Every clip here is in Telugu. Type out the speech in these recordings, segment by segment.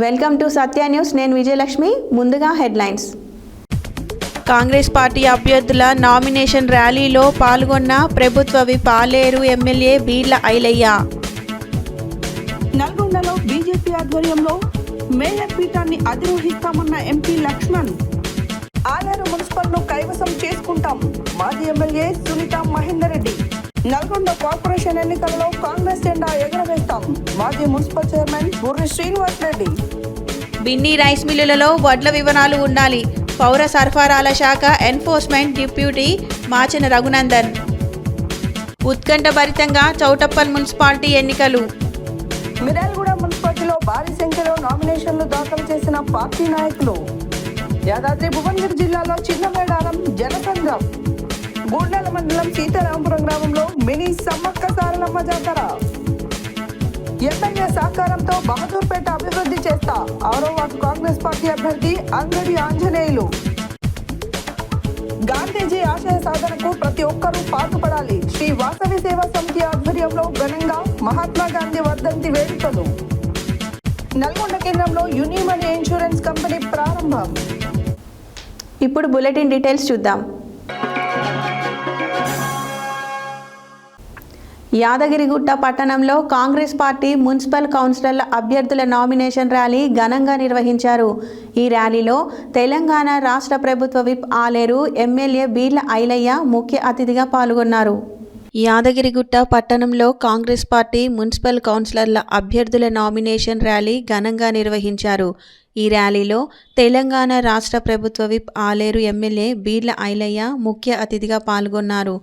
Welcome to Satya news. నేను విజయలక్ష్మి. ముందుగా హెడ్లైన్స్. కాంగ్రెస్ పార్టీ అభ్యర్థుల నామినేషన్ ర్యాలీలో పాల్గొన్న ప్రభుత్వ విప్ ఆలేరు ఎమ్మెల్యే బీర్ల ఐలయ్య. నల్గొండలో బీజేపీ ఆధ్వర్యంలో మేయర్ పీఠాన్ని అధిరోహిస్తామన్న ఎంపీ లక్ష్మణ్. ఆలేరు మున్సిపల్ను కైవసం చేసుకుంటాం మాజీ ఎమ్మెల్యే సునీత మహేందర్ రెడ్డి. నల్గొండ కార్పొరేషన్ ఎన్నికలలో కాంగ్రెస్ జెండా ఎగరవేస్తాం మాజీ municipal chairman Burri Srinivas Reddy. Binny rice మిల్లులలో వడ్ల వివరాలు ఉండాలి. పౌర సరఫరాల శాఖ ఎన్ఫోర్స్మెంట్ డిప్యూటీ మాచన రఘునందన్. ఉత్కంఠభరితంగా చౌటప్పల్ మున్సిపాలిటీ ఎన్నికలు. మిర్యాలగూడ మున్సిపాలిటీలో భారీ సంఖ్యలో నామినేషన్లు దాఖలు చేసిన పార్టీ నాయకులు. యాదాద్రి భువనగిరి జిల్లాలో చిన్న మేడారం జనసంద్రం. గూడెల మండలం సీతారాంపురం గ్రామంలో మినీ సమ్మక్క సారలమ్మ జాతర. ఎమ్మెల్యే సహకారంతో బహదూర్పేట అభివృద్ధి చేస్తా 6వ వార్డు కాంగ్రెస్ పార్టీ అభ్యర్థి అంగడి ఆంజనేయులు. గాంధీజీ ఆశయ సాధనకు ప్రతి ఒక్కరూ పాటుపడాలి. శ్రీ వాసవి సేవా సమితి ఆధ్వర్యంలో ఘనంగా మహాత్మా గాంధీ వర్ధంతి వేడుకలు. నల్గొండ కేంద్రంలో యూనిమనీ ఇన్సూరెన్స్ కంపెనీ ప్రారంభం. ఇప్పుడు బులెటిన్ డీటెయిల్స్ చూద్దాం. యాదగిరిగుట్ట పట్టణంలో కాంగ్రెస్ పార్టీ మున్సిపల్ కౌన్సిలర్ల అభ్యర్థుల నామినేషన్ ర్యాలీ ఘనంగా నిర్వహించారు. ఈ ర్యాలీలో తెలంగాణ రాష్ట్ర ప్రభుత్వ విప్ ఆలేరు ఎమ్మెల్యే బీర్ల ఐలయ్య ముఖ్య అతిథిగా పాల్గొన్నారు. యాదగిరిగుట్ట పట్టణంలో కాంగ్రెస్ పార్టీ మున్సిపల్ కౌన్సిలర్ల అభ్యర్థుల నామినేషన్ ర్యాలీ ఘనంగా నిర్వహించారు. ఈ ర్యాలీలో తెలంగాణ రాష్ట్ర ప్రభుత్వ విప్ ఆలేరు ఎమ్మెల్యే బీర్ల ఐలయ్య ముఖ్య అతిథిగా పాల్గొన్నారు.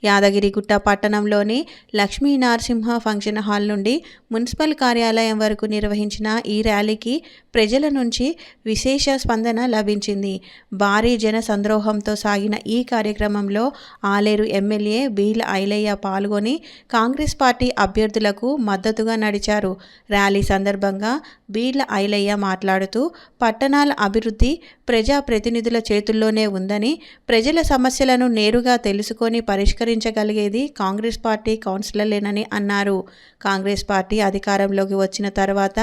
యాదగిరిగుట్ట పట్టణంలోని లక్ష్మీ నరసింహ ఫంక్షన్ హాల్ నుండి మున్సిపల్ కార్యాలయం వరకు నిర్వహించిన ఈ ర్యాలీకి ప్రజల నుంచి విశేష స్పందన లభించింది. భారీ జన సంద్రోహంతో సాగిన ఈ కార్యక్రమంలో ఆలేరు ఎమ్మెల్యే బీర్ల ఐలయ్య పాల్గొని కాంగ్రెస్ పార్టీ అభ్యర్థులకు మద్దతుగా నడిచారు. ర్యాలీ సందర్భంగా బీర్ల ఐలయ్య మాట్లాడుతూ పట్టణాల అభివృద్ధి ప్రజాప్రతినిధుల చేతుల్లోనే ఉందని, ప్రజల సమస్యలను నేరుగా తెలుసుకొని పరిష్కరించగలిగేది కాంగ్రెస్ పార్టీ కౌన్సిలర్లేనని అన్నారు. కాంగ్రెస్ పార్టీ అధికారంలోకి వచ్చిన తర్వాత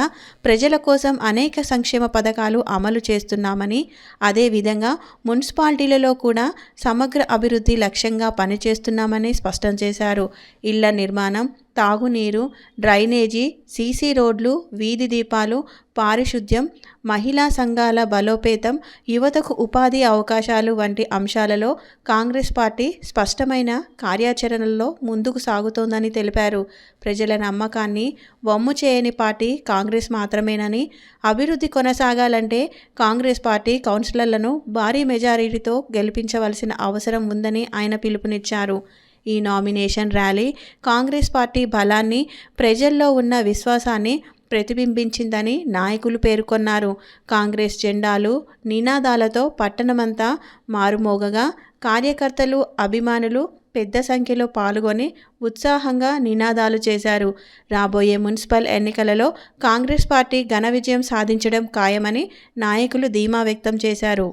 ప్రజల కోసం అనేక సంక్షేమ పథకాలు అమలు చేస్తున్నామని, అదేవిధంగా మున్సిపాలిటీలలో కూడా సమగ్ర అభివృద్ధి లక్ష్యంగా పనిచేస్తున్నామని స్పష్టం చేశారు. ఇళ్ల నిర్మాణం, తాగునీరు, డ్రైనేజీ, సీసీ రోడ్లు, వీధి దీపాలు, పారిశుద్ధ్యం, మహిళా సంఘాల బలోపేతం, యువతకు ఉపాధి అవకాశాలు వంటి అంశాలలో కాంగ్రెస్ పార్టీ స్పష్టమైన కార్యాచరణలో ముందుకు సాగుతోందని తెలిపారు. ప్రజల నమ్మకాన్ని వమ్ము చేయని పార్టీ కాంగ్రెస్ మాత్రమేనని, అభివృద్ధి కొనసాగాలంటే కాంగ్రెస్ పార్టీ కౌన్సిలర్లను భారీ మెజారిటీతో గెలిపించవలసిన అవసరం ఉందని ఆయన పిలుపునిచ్చారు. ఈ నామినేషన్ ర్యాలీ కాంగ్రెస్ పార్టీ బలాన్ని, ప్రజల్లో ఉన్న విశ్వాసాన్ని ప్రతిబింబించిందని నాయకులు పేర్కొన్నారు. కాంగ్రెస్ జెండాలు, నినాదాలతో పట్టణమంతా మారుమోగగా కార్యకర్తలు, అభిమానులు పెద్ద సంఖ్యలో పాల్గొని ఉత్సాహంగా నినాదాలు చేశారు. రాబోయే మున్సిపల్ ఎన్నికలలో కాంగ్రెస్ పార్టీ ఘన విజయం సాధించడం ఖాయమని నాయకులు ధీమా వ్యక్తం చేశారు.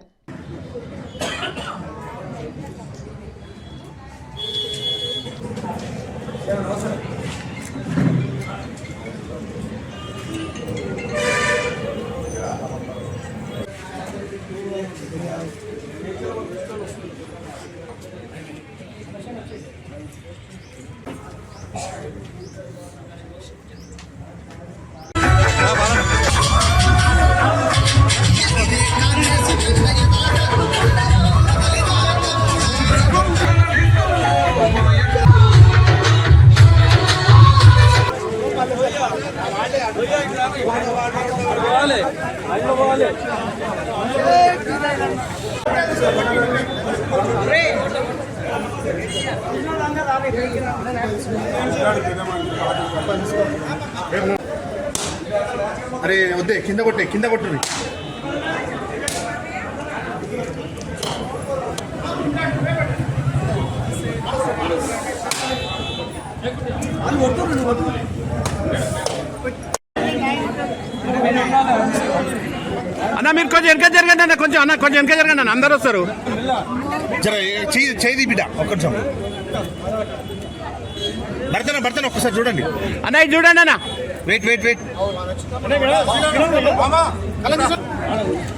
అరే వద్దే, కింద కొట్టే, కింద కొట్టుని. అన్న మీరు కొంచెం వెనక జరగండి అన్న, కొంచెం వెనక జరగండి అన్న, అందరు వస్తారు. జర చేయి బిడ్డ ఒక్క నిమిషం. భర్తన ఒక్కసారి చూడండి అన్న, ఇది చూడండి అన్న. వెయిట్ వెయిట్ వెయిట్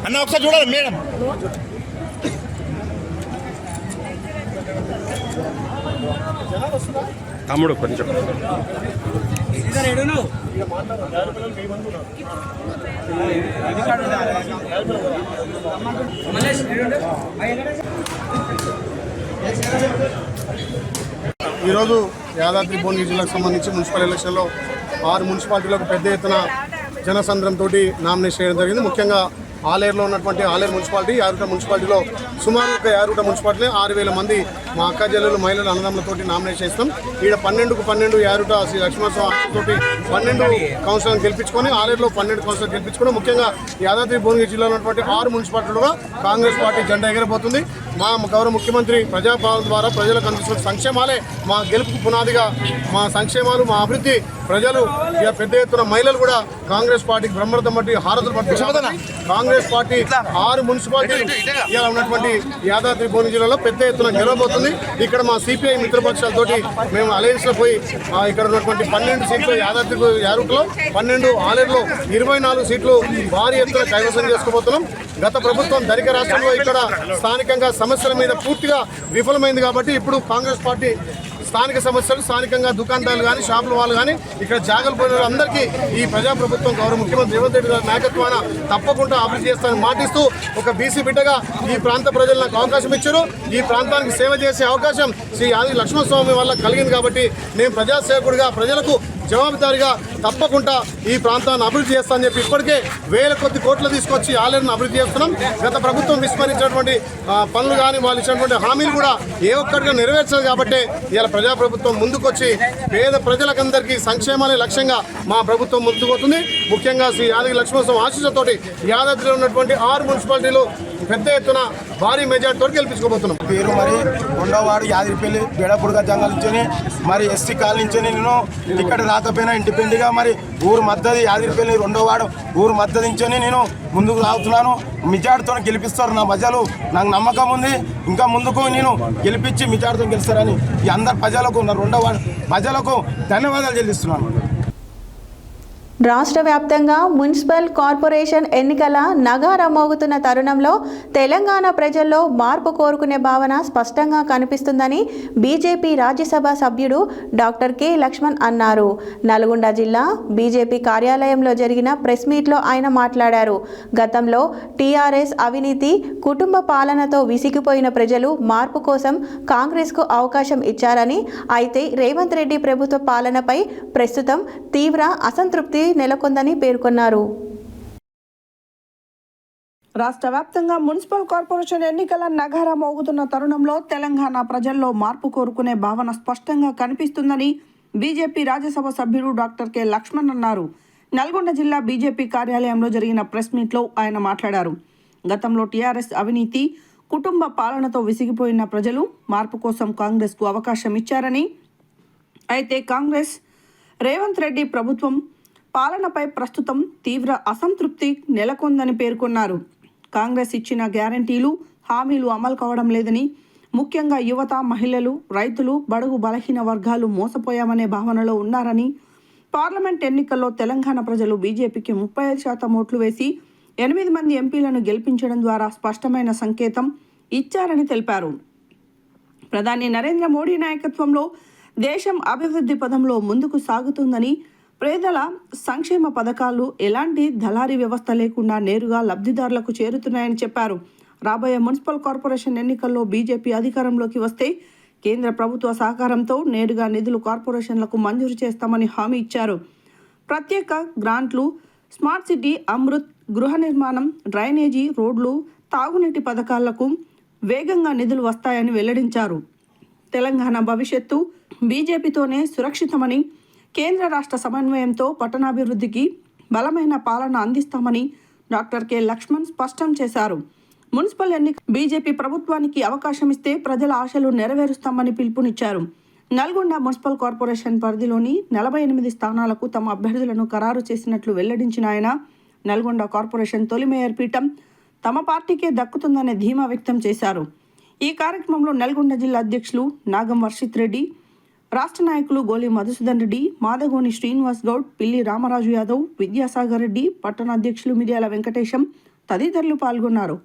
అన్న ఒకసారి చూడాలి మేడం. తమ్ముడు కొంచెం ఈరోజు యాదాద్రి భువనగిరి జిల్లాకు సంబంధించి మున్సిపల్ ఎలక్షన్లో 6 మున్సిపాలిటీలకు పెద్ద ఎత్తున జనసంద్రంతో నామినేషన్ చేయడం జరిగింది. ముఖ్యంగా ఆలేరులో ఉన్నటువంటి ఆలేరు మున్సిపాలిటీ, యారుట మున్సిపాలిటీలో సుమారు ఒక యారుట మున్సిపాలిటీ 6,000 మంది మా అక్క చెల్లెలు మహిళల అన్నదమ్ములతోటి నామినేషన్ చేస్తాం. ఈడ 12కు 12 యారుట శ్రీ లక్ష్మణస్వామి తోటి 12 కౌన్సిలర్లు గెలిపించుకొని ఆలేరులో 12 కౌన్సిలర్ గెలిపించుకొని ముఖ్యంగా యాదాద్రి భువనగిరి జిల్లాలో ఉన్నటువంటి 6 మున్సిపాలిటీలుగా కాంగ్రెస్ పార్టీ జెండా ఎగరబోతుంది. మా గౌరవ ముఖ్యమంత్రి ప్రజాపాలన ద్వారా ప్రజలకు అందిస్తున్న సంక్షేమాలే మా గెలుపుకు పునాదిగా, మా సంక్షేమాలు మా అభివృద్ధి ప్రజలు ఇక పెద్ద ఎత్తున మహిళలు కూడా కాంగ్రెస్ పార్టీకి బ్రహ్మరథం బట్టి హారతులు పట్టించారు. కాంగ్రెస్ పార్టీ 6 మున్సిపాలిటీలు ఇలా ఉన్నటువంటి యాదాద్రి భువనగిరి జిల్లాలో పెద్ద ఎత్తున గెలవబోతుంది. ఇక్కడ మా సిపిఐ మిత్రపక్షాలతోటి మేము అలయన్స్ లో పోయి ఇక్కడ ఉన్నటువంటి 12 సీట్లు యాదాద్రి యారుట్లో 12 ఆలేరులో 24 సీట్లు భారీ ఎత్తున కైవసం చేసుకోబోతున్నాం. గత ప్రభుత్వం ధనిక రాష్ట్రంలో ఇక్కడ స్థానికంగా సమస్యల మీద పూర్తిగా విఫలమైంది కాబట్టి ఇప్పుడు కాంగ్రెస్ పార్టీ స్థానిక సమస్యలు, స్థానికంగా దుకాణదారులు కానీ షాపుల వాళ్ళు కానీ ఇక్కడ జాగలు పోయిన అందరికీ ఈ ప్రజాప్రభుత్వం గౌరవ ముఖ్యమంత్రి రేవంత్ రెడ్డి గారి నాయకత్వాన తప్పకుండా అభివృద్ధి చేస్తానని మాటిస్తూ ఒక బీసీ బిడ్డగా ఈ ప్రాంత ప్రజలు నాకు అవకాశం ఇచ్చారు. ఈ ప్రాంతానికి సేవ చేసే అవకాశం శ్రీ యాదగిరి లక్ష్మణస్వామి వల్ల కలిగింది కాబట్టి నేను ప్రజాసేవకుడిగా ప్రజలకు జవాబుదారీగా తప్పకుండా ఈ ప్రాంతాన్ని అభివృద్ధి చేస్తానని చెప్పి ఇప్పటికే వేల కొద్ది కోట్లు తీసుకొచ్చి ఆలయాన్ని అభివృద్ధి చేస్తున్నాం. గత ప్రభుత్వం విస్మరించినటువంటి పనులు కానీ వాళ్ళు ఇచ్చినటువంటి హామీలు కూడా ఏ ఒక్కటిగా నెరవేర్చలేదు కాబట్టి ఇలా ప్రజాప్రభుత్వం ముందుకొచ్చి పేద ప్రజలకందరికీ సంక్షేమాలే లక్ష్యంగా మా ప్రభుత్వం ముందుకుపోతుంది. ముఖ్యంగా శ్రీ యాదగిరి లక్ష్మణస్వామి ఆశీస్సులతోటి యాదాద్రిలో ఉన్నటువంటి 6 మున్సిపాలిటీలు పెద్ద ఎత్తున భారీ మెజార్టీతో గెలిపించుకోబోతున్నాం. పేరు మరి 2వ వార్డు యాదగిరిపల్లి బేడపుడుగా జంగల్ నుంచి మరి ఎస్టీ కాలనీ నుంచి నేను ఇక్కడ రాకపోయినా ఇండిపెండెంట్గా మరి ఊరు మద్దతు యాదగిరిపల్లి 2వ వార్డు ఊరు మద్దతు నుంచి నేను ముందుకు సాగుతున్నాను. మెజార్టీతో గెలిపిస్తారు నా ప్రజలు, నాకు నమ్మకం ఉంది. ఇంకా ముందుకు నేను గెలిపించి మెజార్టీతో గెలుస్తారని ఈ అందరు ప్రజలకు నా 2వ వార్డు ప్రజలకు ధన్యవాదాలు చెల్లిస్తున్నాను. రాష్ట్ర వ్యాప్తంగా మున్సిపల్ కార్పొరేషన్ ఎన్నికల నగారా మోగుతున్న తరుణంలో తెలంగాణ ప్రజల్లో మార్పు కోరుకునే భావన స్పష్టంగా కనిపిస్తుందని బీజేపీ రాజ్యసభ సభ్యుడు డాక్టర్ కె లక్ష్మణ్ అన్నారు. నల్గొండ జిల్లా బీజేపీ కార్యాలయంలో జరిగిన ప్రెస్ మీట్లో ఆయన మాట్లాడారు. గతంలో టీఆర్ఎస్ అవినీతి, కుటుంబ పాలనతో విసిగిపోయిన ప్రజలు మార్పు కోసం కాంగ్రెస్కు అవకాశం ఇచ్చారని, అయితే రేవంత్ రెడ్డి ప్రభుత్వ పాలనపై ప్రస్తుతం తీవ్ర అసంతృప్తి నెలకొందని పేర్కొన్నారు. రాష్ట్ర వ్యాప్తంగా మున్సిపల్ కార్పొరేషన్ ఎన్నికల నగారా మోగుతున్న తరుణంలో తెలంగాణ ప్రజల్లో మార్పు కోరుకునే భావన స్పష్టంగా కనిపిస్తుందని బీజేపీ రాజ్యసభ సభ్యుడు డాక్టర్ కె లక్ష్మణ్ అన్నారు. నల్గొండ జిల్లా బీజేపీ కార్యాలయంలో జరిగిన ప్రెస్ మీట్లో ఆయన మాట్లాడారు. గతంలో టీఆర్ఎస్ అవినీతి, కుటుంబ పాలనతో విసిగిపోయిన ప్రజలు మార్పు కోసం కాంగ్రెస్కు అవకాశం ఇచ్చారని, అయితే కాంగ్రెస్ రేవంత్ రెడ్డి ప్రభుత్వం పాలనపై ప్రస్తుతం తీవ్ర అసంతృప్తి నెలకొందని పేర్కొన్నారు. కాంగ్రెస్ ఇచ్చిన గ్యారంటీలు, హామీలు అమలు కావడం లేదని, ముఖ్యంగా యువత, మహిళలు, రైతులు, బడుగు బలహీన వర్గాలు మోసపోయామనే భావనలో ఉన్నారని, పార్లమెంట్ ఎన్నికల్లో తెలంగాణ ప్రజలు బీజేపీకి 35% ఓట్లు వేసి 8 మంది ఎంపీలను గెలిపించడం ద్వారా స్పష్టమైన సంకేతం ఇచ్చారని తెలిపారు. ప్రధాని నరేంద్ర మోడీ నాయకత్వంలో దేశం అభివృద్ధి పదంలో ముందుకు సాగుతుందని, పేదల సంక్షేమ పథకాలు ఎలాంటి దళారీ వ్యవస్థ లేకుండా నేరుగా లబ్ధిదారులకు చేరుతున్నాయని చెప్పారు. రాబోయే మున్సిపల్ కార్పొరేషన్ ఎన్నికల్లో బీజేపీ అధికారంలోకి వస్తే కేంద్ర ప్రభుత్వ సహకారంతో నేరుగా నిధులు కార్పొరేషన్లకు మంజూరు చేస్తామని హామీ ఇచ్చారు. ప్రత్యేక గ్రాంట్లు, స్మార్ట్ సిటీ, అమృత్, గృహ నిర్మాణం, డ్రైనేజీ, రోడ్లు, తాగునీటి పథకాలకు వేగంగా నిధులు వస్తాయని వెల్లడించారు. తెలంగాణ భవిష్యత్తు బీజేపీతోనే సురక్షితమని, కేంద్ర రాష్ట్ర సమన్వయంతో పట్టణాభివృద్ధికి బలమైన పాలన అందిస్తామని డాక్టర్ కె లక్ష్మణ్ స్పష్టం చేశారు. మున్సిపల్ ఎన్నిక బీజేపీ ప్రభుత్వానికి అవకాశం ఇస్తే ప్రజల ఆశలు నెరవేరుస్తామని పిలుపునిచ్చారు. నల్గొండ మున్సిపల్ కార్పొరేషన్ పరిధిలోని 48 స్థానాలకు తమ అభ్యర్థులను ఖరారు చేసినట్లు వెల్లడించిన ఆయన, నల్గొండ కార్పొరేషన్ తొలి మేయర్ పీఠం తమ పార్టీకే దక్కుతుందనే ధీమా వ్యక్తం చేశారు. ఈ కార్యక్రమంలో నల్గొండ జిల్లా అధ్యక్షులు నాగం వర్షిత్ రెడ్డి, రాష్ట్ర నాయకులు గోలి మధుసూదన్ రెడ్డి, మాదగోని శ్రీనివాస్ గౌడ్, పిల్లి రామరాజు యాదవ్, విద్యాసాగర్ రెడ్డి, పట్టణ అధ్యక్షులు మిర్యాల వెంకటేశం తదితరులు పాల్గొన్నారు.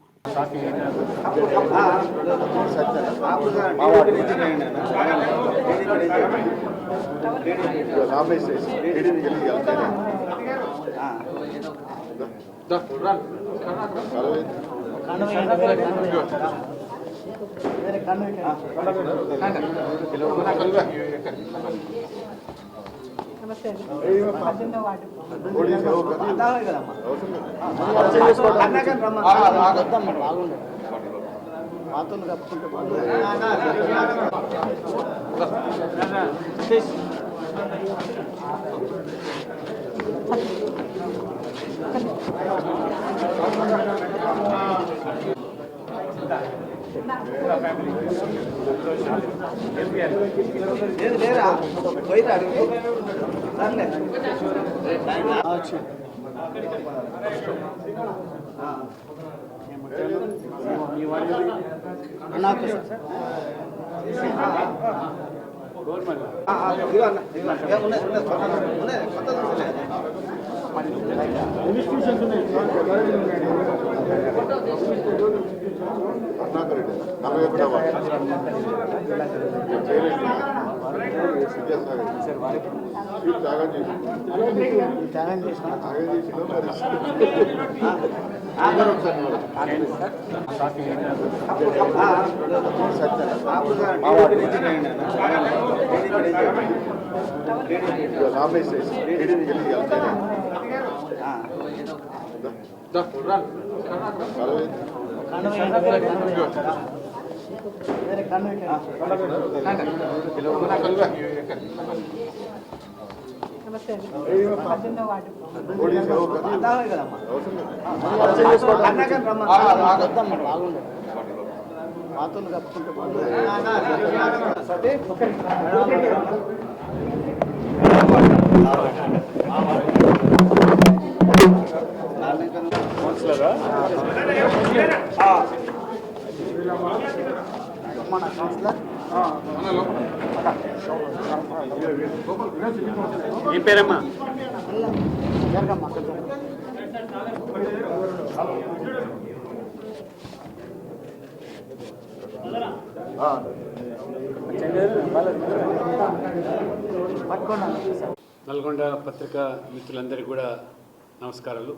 ఈ పేరమ్మా నల్గొండ పత్రికా మిత్రులందరికీ కూడా నమస్కారాలు.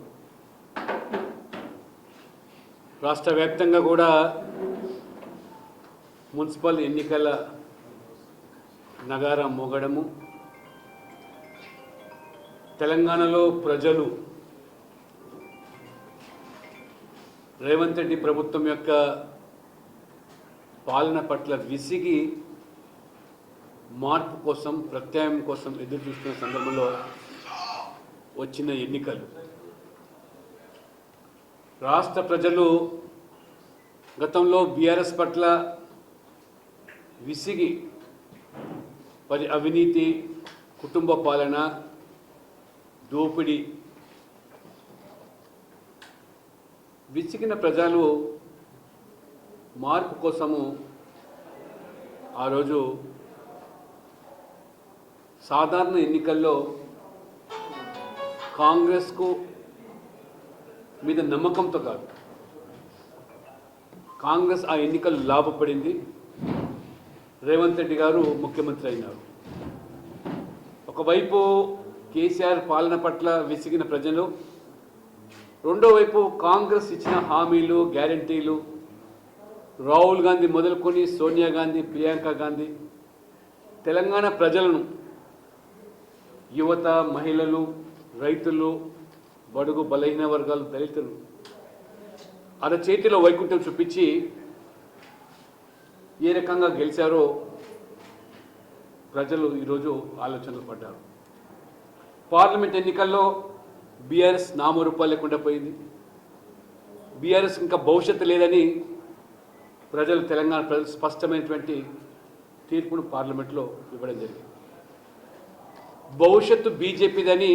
రాష్ట్ర వ్యాప్తంగా కూడా మున్సిపల్ ఎన్నికల నగారం మోగడము, తెలంగాణలో ప్రజలు రేవంత్ రెడ్డి ప్రభుత్వం యొక్క పాలన పట్ల విసిగి మార్పు కోసం, ప్రత్యామ్నాయం కోసం ఎదురు చూస్తున్న సందర్భంలో వచ్చిన ఎన్నికలు. రాష్ట్ర ప్రజలు గతంలో బీఆర్ఎస్ పట్ల విసిగి అవినీతి, కుటుంబ పాలన, దోపిడీ విసిగిన ప్రజలు మార్పు కోసము ఆ రోజు సాధారణ ఎన్నికల్లో కాంగ్రెస్కు మీద నమ్మకంతో కాదు, కాంగ్రెస్ ఆ ఎన్నికలు లాభపడింది, రేవంత్ రెడ్డి గారు ముఖ్యమంత్రి అయినారు. ఒకవైపు కేసీఆర్ పాలన పట్ల విసిగిన ప్రజలు, రెండో వైపు కాంగ్రెస్ ఇచ్చిన హామీలు, గ్యారంటీలు, రాహుల్ గాంధీ మొదలుకొని సోనియా గాంధీ, ప్రియాంక గాంధీ తెలంగాణ ప్రజలను, యువత, మహిళలు, రైతులు, బడుగు బలహీన వర్గాలు, దళితులు అరచేతిలో వైకుంఠం చూపించి ఏ రకంగా గెలిచారో ప్రజలు ఈరోజు ఆలోచనలు పడ్డారు. పార్లమెంట్ ఎన్నికల్లో బీఆర్ఎస్ నామరూపాలు లేకుండా పోయింది. బీఆర్ఎస్ ఇంకా భవిష్యత్తు లేదని ప్రజలు, తెలంగాణ ప్రజలు స్పష్టమైనటువంటి తీర్పును పార్లమెంట్లో ఇవ్వడం జరిగింది. భవిష్యత్తు బీజేపీదని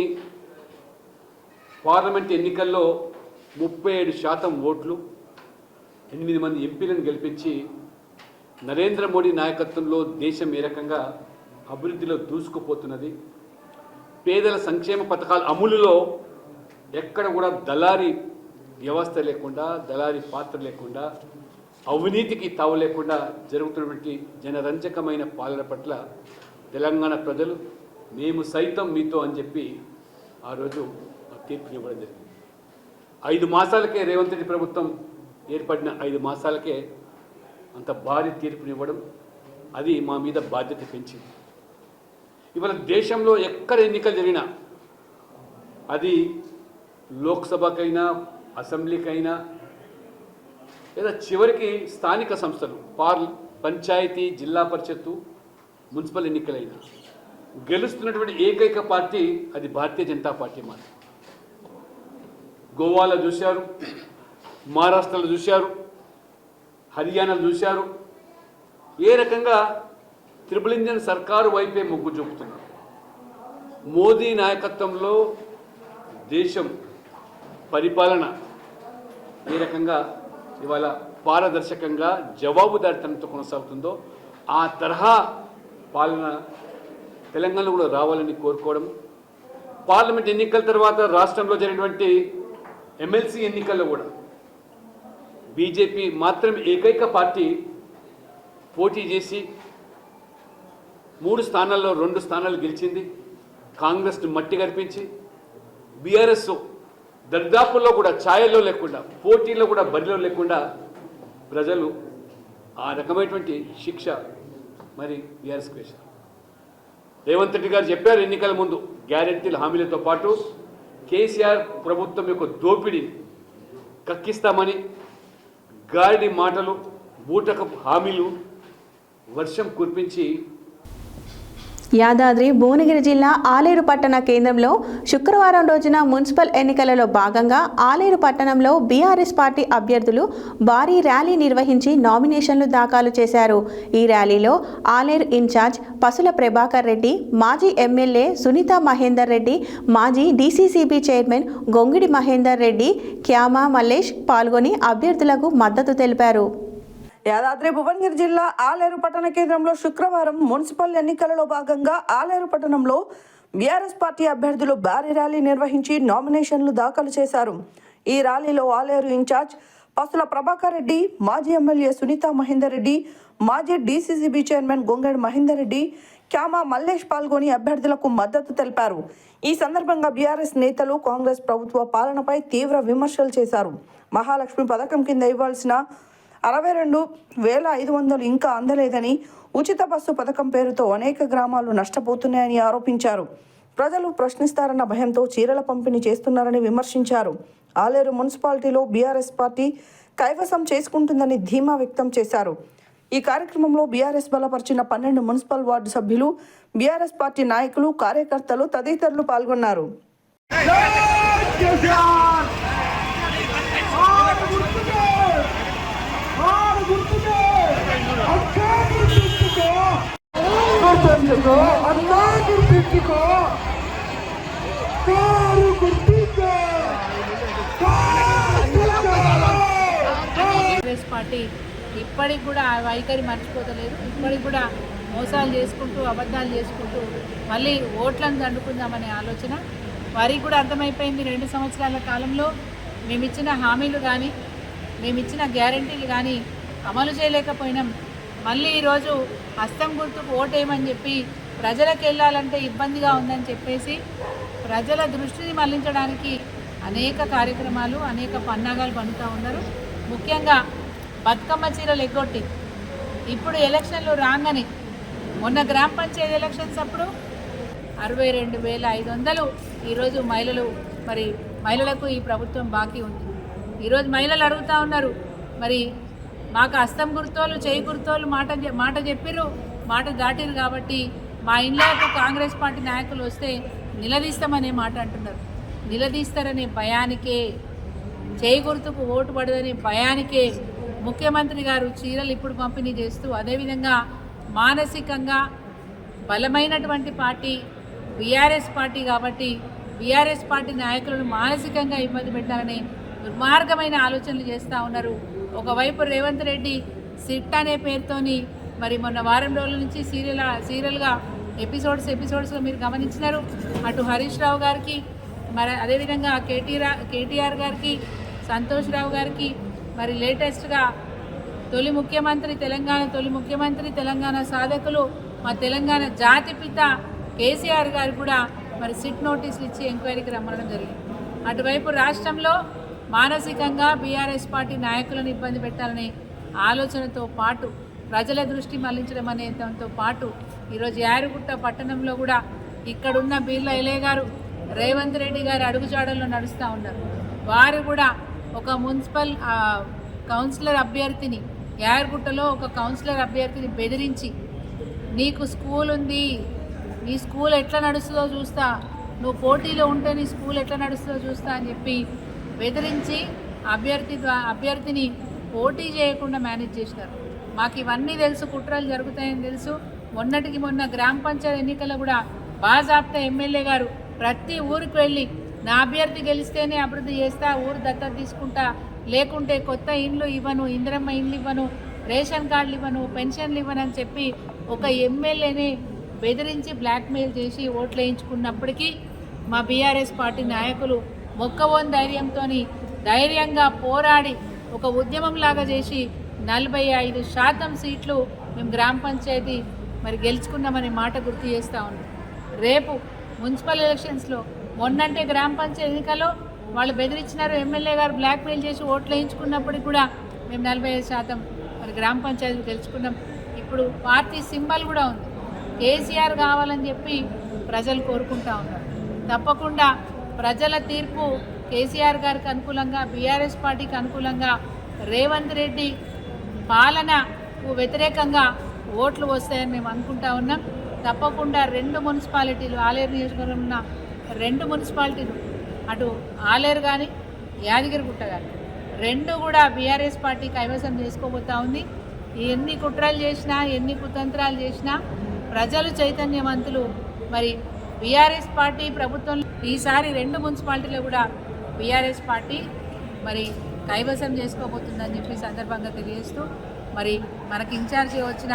పార్లమెంట్ ఎన్నికల్లో 37% ఓట్లు, 8 మంది ఎంపీలను గెలిపించి నరేంద్ర మోడీ నాయకత్వంలో దేశం ఏ రకంగా అభివృద్ధిలో దూసుకుపోతున్నది. పేదల సంక్షేమ పథకాల అమలులో ఎక్కడ కూడా దళారీ వ్యవస్థ లేకుండా, దళారీ పాత్ర లేకుండా, అవినీతికి తావు లేకుండా జరుగుతున్నటువంటి జనరంజకమైన పాలన పట్ల తెలంగాణ ప్రజలు మేము సైతం మీతో అని చెప్పి ఆ రోజు తీర్పునివ్వడం జరిగింది. 5 మాసాలకే రేవంత్ రెడ్డి ప్రభుత్వం ఏర్పడిన 5 మాసాలకే అంత భారీ తీర్పునివ్వడం, అది మా మీద బాధ్యత పెంచింది. ఇవాళ దేశంలో ఎక్కడ ఎన్నికలు జరిగినా, అది లోక్సభకైనా, అసెంబ్లీకైనా, లేదా చివరికి స్థానిక సంస్థలు, పంచాయతీ, జిల్లా పరిషత్తు, మున్సిపల్ ఎన్నికలైనా గెలుస్తున్నటువంటి ఏకైక పార్టీ అది భారతీయ జనతా పార్టీ మాత్రం. గోవాలో చూశారు, మహారాష్ట్రలో చూశారు, హర్యానాలో చూశారు. ఏ రకంగా ట్రిపుల్ ఇంజన్ సర్కారు వైపే మొగ్గు చూపుతున్నారు. మోదీ నాయకత్వంలో దేశం పరిపాలన ఏ రకంగా ఇవాళ పారదర్శకంగా జవాబుదారితనంతో కొనసాగుతుందో ఆ తరహా పాలన తెలంగాణలో కూడా రావాలని కోరుకోవడం. పార్లమెంట్ ఎన్నికల తర్వాత రాష్ట్రంలో జరిగినటువంటి ఎమ్మెల్సీ ఎన్నికల్లో కూడా బీజేపీ మాత్రం ఏకైక పార్టీ పోటీ చేసి 3 స్థానాల్లో 2 స్థానాలు గెలిచింది. కాంగ్రెస్ని మట్టి కనిపించి బీఆర్ఎస్ దర్దాపుల్లో కూడా ఛాయల్లో లేకుండా, పోటీలో కూడా బరిలో లేకుండా ప్రజలు ఆ రకమైనటువంటి శిక్ష మరి బీఆర్ఎస్కి వేశారు. రేవంత్ రెడ్డి గారు చెప్పారు ఎన్నికల ముందు, గ్యారెంటీల హామీలతో పాటు కేసీఆర్ ప్రభుత్వం యొక్క దోపిడీని కక్కిస్తామని గాడి మాటలు, బూటకపు హామీలు వర్షం కురిపించి యాదాద్రి భువనగిరి జిల్లా ఆలేరు పట్టణ కేంద్రంలో శుక్రవారం రోజున మున్సిపల్ ఎన్నికలలో భాగంగా ఆలేరు పట్టణంలో బీఆర్ఎస్ పార్టీ అభ్యర్థులు భారీ ర్యాలీ నిర్వహించి నామినేషన్లు దాఖలు చేశారు. ఈ ర్యాలీలో ఆలేరు ఇన్ఛార్జ్ పసుల ప్రభాకర్ రెడ్డి, మాజీ ఎమ్మెల్యే సునీత మహేందర్ రెడ్డి, మాజీ డీసీసీబీ చైర్మన్ గొంగిడి మహేందర్ రెడ్డి, క్యామా మల్లేష్ పాల్గొని అభ్యర్థులకు మద్దతు తెలిపారు. యాదాద్రి భువనగిరి జిల్లా ఆలేరు పట్టణ కేంద్రంలో శుక్రవారం మున్సిపల్ ఎన్నికలలో భాగంగా ఆలేరు పట్టణంలో బీఆర్ఎస్ పార్టీ అభ్యర్థులు భారీ ర్యాలీ నిర్వహించి నామినేషన్లు దాఖలు చేశారు. ఈ ర్యాలీలో ఆలేరు ఇన్ఛార్జ్ పసుల ప్రభాకర్ రెడ్డి, మాజీ ఎమ్మెల్యే సునీత మహేందర్ రెడ్డి, మాజీ డీసీసీబీ చైర్మన్ గొంగడి మహేందర్ రెడ్డి, క్యామా మల్లేష్ పాల్గొని అభ్యర్థులకు మద్దతు తెలిపారు. ఈ సందర్భంగా బీఆర్ఎస్ నేతలు కాంగ్రెస్ ప్రభుత్వ పాలనపై తీవ్ర విమర్శలు చేశారు. మహాలక్ష్మి పథకం కింద ఇవ్వాల్సిన 62,500 ఇంకా అందలేదని, ఉచిత బస్సు పథకం పేరుతో అనేక గ్రామాలు నష్టపోతున్నాయని ఆరోపించారు. ప్రజలు ప్రశ్నిస్తారన్న భయంతో చీరల పంపిణీ చేస్తున్నారని విమర్శించారు. ఆలేరు మున్సిపాలిటీలో బీఆర్ఎస్ పార్టీ కైవసం చేసుకుంటుందని ధీమా వ్యక్తం చేశారు. ఈ కార్యక్రమంలో బీఆర్ఎస్ బలపరిచిన 12 మున్సిపల్ వార్డు సభ్యులు, బీఆర్ఎస్ పార్టీ నాయకులు, కార్యకర్తలు తదితరులు పాల్గొన్నారు. కాంగ్రెస్ పార్టీ ఇప్పటికి కూడా ఆ వైఖరి మర్చిపోతలేదు. ఇప్పటికి కూడా మోసాలు చేసుకుంటూ, అబద్ధాలు చేసుకుంటూ మళ్ళీ ఓట్లను దండుకుందామనే ఆలోచన వారికి కూడా అర్థమైపోయింది. 2 సంవత్సరాల కాలంలో మేమిచ్చిన హామీలు కానీ, మేమిచ్చిన గ్యారంటీలు కానీ అమలు చేయలేకపోయినాం. మళ్ళీ ఈరోజు హస్తం గుర్తుకు ఓటేయమని చెప్పి ప్రజలకు వెళ్ళాలంటే ఇబ్బందిగా ఉందని చెప్పేసి ప్రజల దృష్టిని మళ్లించడానికి అనేక కార్యక్రమాలు, అనేక పన్నాగాలు పన్నుతూ ఉన్నారు. ముఖ్యంగా బతుకమ్మ చీరలు ఎగ్గొట్టి ఇప్పుడు ఎలక్షన్లు రాగానే, మొన్న గ్రామ పంచాయతీ ఎలక్షన్స్ అప్పుడు 62,500 ఈరోజు మహిళలకు ఈ ప్రభుత్వం బాకీ ఉంది. ఈరోజు మహిళలు అడుగుతూ ఉన్నారు, మరి మాకు హస్తం గుర్తోలు, చేయి గుర్తోలు మాట చెప్పిర్రు, మాట దాటిరు కాబట్టి మా ఇండ్లకు కాంగ్రెస్ పార్టీ నాయకులు వస్తే నిలదీస్తామనే మాట అంటున్నారు. నిలదీస్తారనే భయానికే, చేయి గుర్తుకు ఓటు పడదనే భయానికే ముఖ్యమంత్రి గారు చీరలు ఇప్పుడు పంపిణీ చేస్తూ, అదేవిధంగా మానసికంగా బలమైనటువంటి పార్టీ బీఆర్ఎస్ పార్టీ కాబట్టి బీఆర్ఎస్ పార్టీ నాయకులను మానసికంగా ఇబ్బంది పెట్టాలని దుర్మార్గమైన ఆలోచనలు చేస్తూ ఉన్నారు. ఒకవైపు రేవంత్ రెడ్డి సిట్ అనే పేరుతోని మరి మొన్న వారం రోజుల నుంచి సీరియల్గా ఎపిసోడ్స్లో మీరు గమనించినారు. అటు హరీష్ రావు గారికి, మరి అదేవిధంగా కేటీఆర్ గారికి, సంతోష్ రావు గారికి, మరి లేటెస్ట్గా తొలి ముఖ్యమంత్రి తెలంగాణ సాధకులు మా తెలంగాణ జాతిపిత కేసీఆర్ గారు కూడా మరి సిట్ నోటీసులు ఇచ్చి ఎంక్వైరీకి రమ్మడం జరిగింది. అటువైపు రాష్ట్రంలో మానసికంగా బీఆర్ఎస్ పార్టీ నాయకులను ఇబ్బంది పెట్టాలనే ఆలోచనతో పాటు ప్రజల దృష్టి మళ్లించడం అనే దాంతో పాటు ఈరోజు యాదగిరిగుట్ట పట్టణంలో కూడా ఇక్కడున్న బీర్లా ఎలే గారు, రేవంత్ రెడ్డి గారు అడుగుజాడల్లో నడుస్తూ ఉన్నారు. వారు కూడా ఒక మున్సిపల్ కౌన్సిలర్ అభ్యర్థిని, యాదగిరిగుట్టలో ఒక కౌన్సిలర్ అభ్యర్థిని బెదిరించి, నీకు స్కూల్ ఉంది, నీ స్కూల్ ఎట్లా నడుస్తుందో చూస్తా, నువ్వు పోటీలో ఉంటే నీ స్కూల్ ఎట్లా నడుస్తుందో చూస్తా అని చెప్పి బెదిరించి అభ్యర్థిని పోటీ చేయకుండా మేనేజ్ చేసినారు. మాకు ఇవన్నీ తెలుసు, కుట్రలు జరుగుతాయని తెలుసు. మొన్నటికి మొన్న గ్రామ పంచాయతీ ఎన్నికల్లో కూడా బాజాప్తా ఎమ్మెల్యే గారు ప్రతి ఊరికి వెళ్ళి నా అభ్యర్థి గెలిస్తేనే అభివృద్ధి చేస్తా, ఊరు దత్తత తీసుకుంటా, లేకుంటే కొత్త ఇండ్లు ఇవ్వను, ఇందిరమ్మ ఇండ్లు ఇవ్వను, రేషన్ కార్డులు ఇవ్వను, పెన్షన్లు ఇవ్వను అని చెప్పి ఒక ఎమ్మెల్యేని బెదిరించి బ్లాక్మెయిల్ చేసి ఓట్లు వేయించుకున్నప్పటికీ మా బీఆర్ఎస్ పార్టీ నాయకులు మొక్కవోని ధైర్యంగా పోరాడి ఒక ఉద్యమంలాగా చేసి 45% సీట్లు మేము గ్రామ పంచాయతీ మరి గెలుచుకున్నామనే మాట గుర్తు చేస్తూ ఉన్నాం. రేపు మున్సిపల్ ఎలక్షన్స్లో మొన్నంటే గ్రామ పంచాయతీ ఎన్నికల్లో వాళ్ళు బెదిరించినారు, ఎమ్మెల్యే గారు బ్లాక్మెయిల్ చేసి ఓట్లు వేయించుకున్నప్పటికీ కూడా మేము 45% మరి గ్రామ పంచాయతీ గెలుచుకున్నాం. ఇప్పుడు పార్టీ సింబల్ కూడా ఉంది, కేసీఆర్ కావాలని చెప్పి ప్రజలు కోరుకుంటా ఉన్నారు. తప్పకుండా ప్రజల తీర్పు కేసీఆర్ గారికి అనుకూలంగా, బీఆర్ఎస్ పార్టీకి అనుకూలంగా, రేవంత్ రెడ్డి పాలనకు వ్యతిరేకంగా ఓట్లు వస్తాయని మేము అనుకుంటా ఉన్నాం. తప్పకుండా 2 మున్సిపాలిటీలు, ఆలేరు నియోజకవర్గంలో ఉన్న 2 మున్సిపాలిటీలు, అటు ఆలేరు కానీ యాదగిరిగుట్ట కానీ 2 కూడా బీఆర్ఎస్ పార్టీ కైవసం చేసుకోబోతా ఉంది. ఎన్ని కుట్రలు చేసినా, ఎన్ని కుతంత్రాలు చేసినా ప్రజలు చైతన్యవంతులు. మరి బీఆర్ఎస్ పార్టీ ప్రభుత్వం ఈసారి 2 మున్సిపాలిటీలో కూడా బీఆర్ఎస్ పార్టీ మరి కైవసం చేసుకోబోతుందని చెప్పి సందర్భంగా తెలియజేస్తూ, మరి మనకి ఇన్ఛార్జిగా వచ్చిన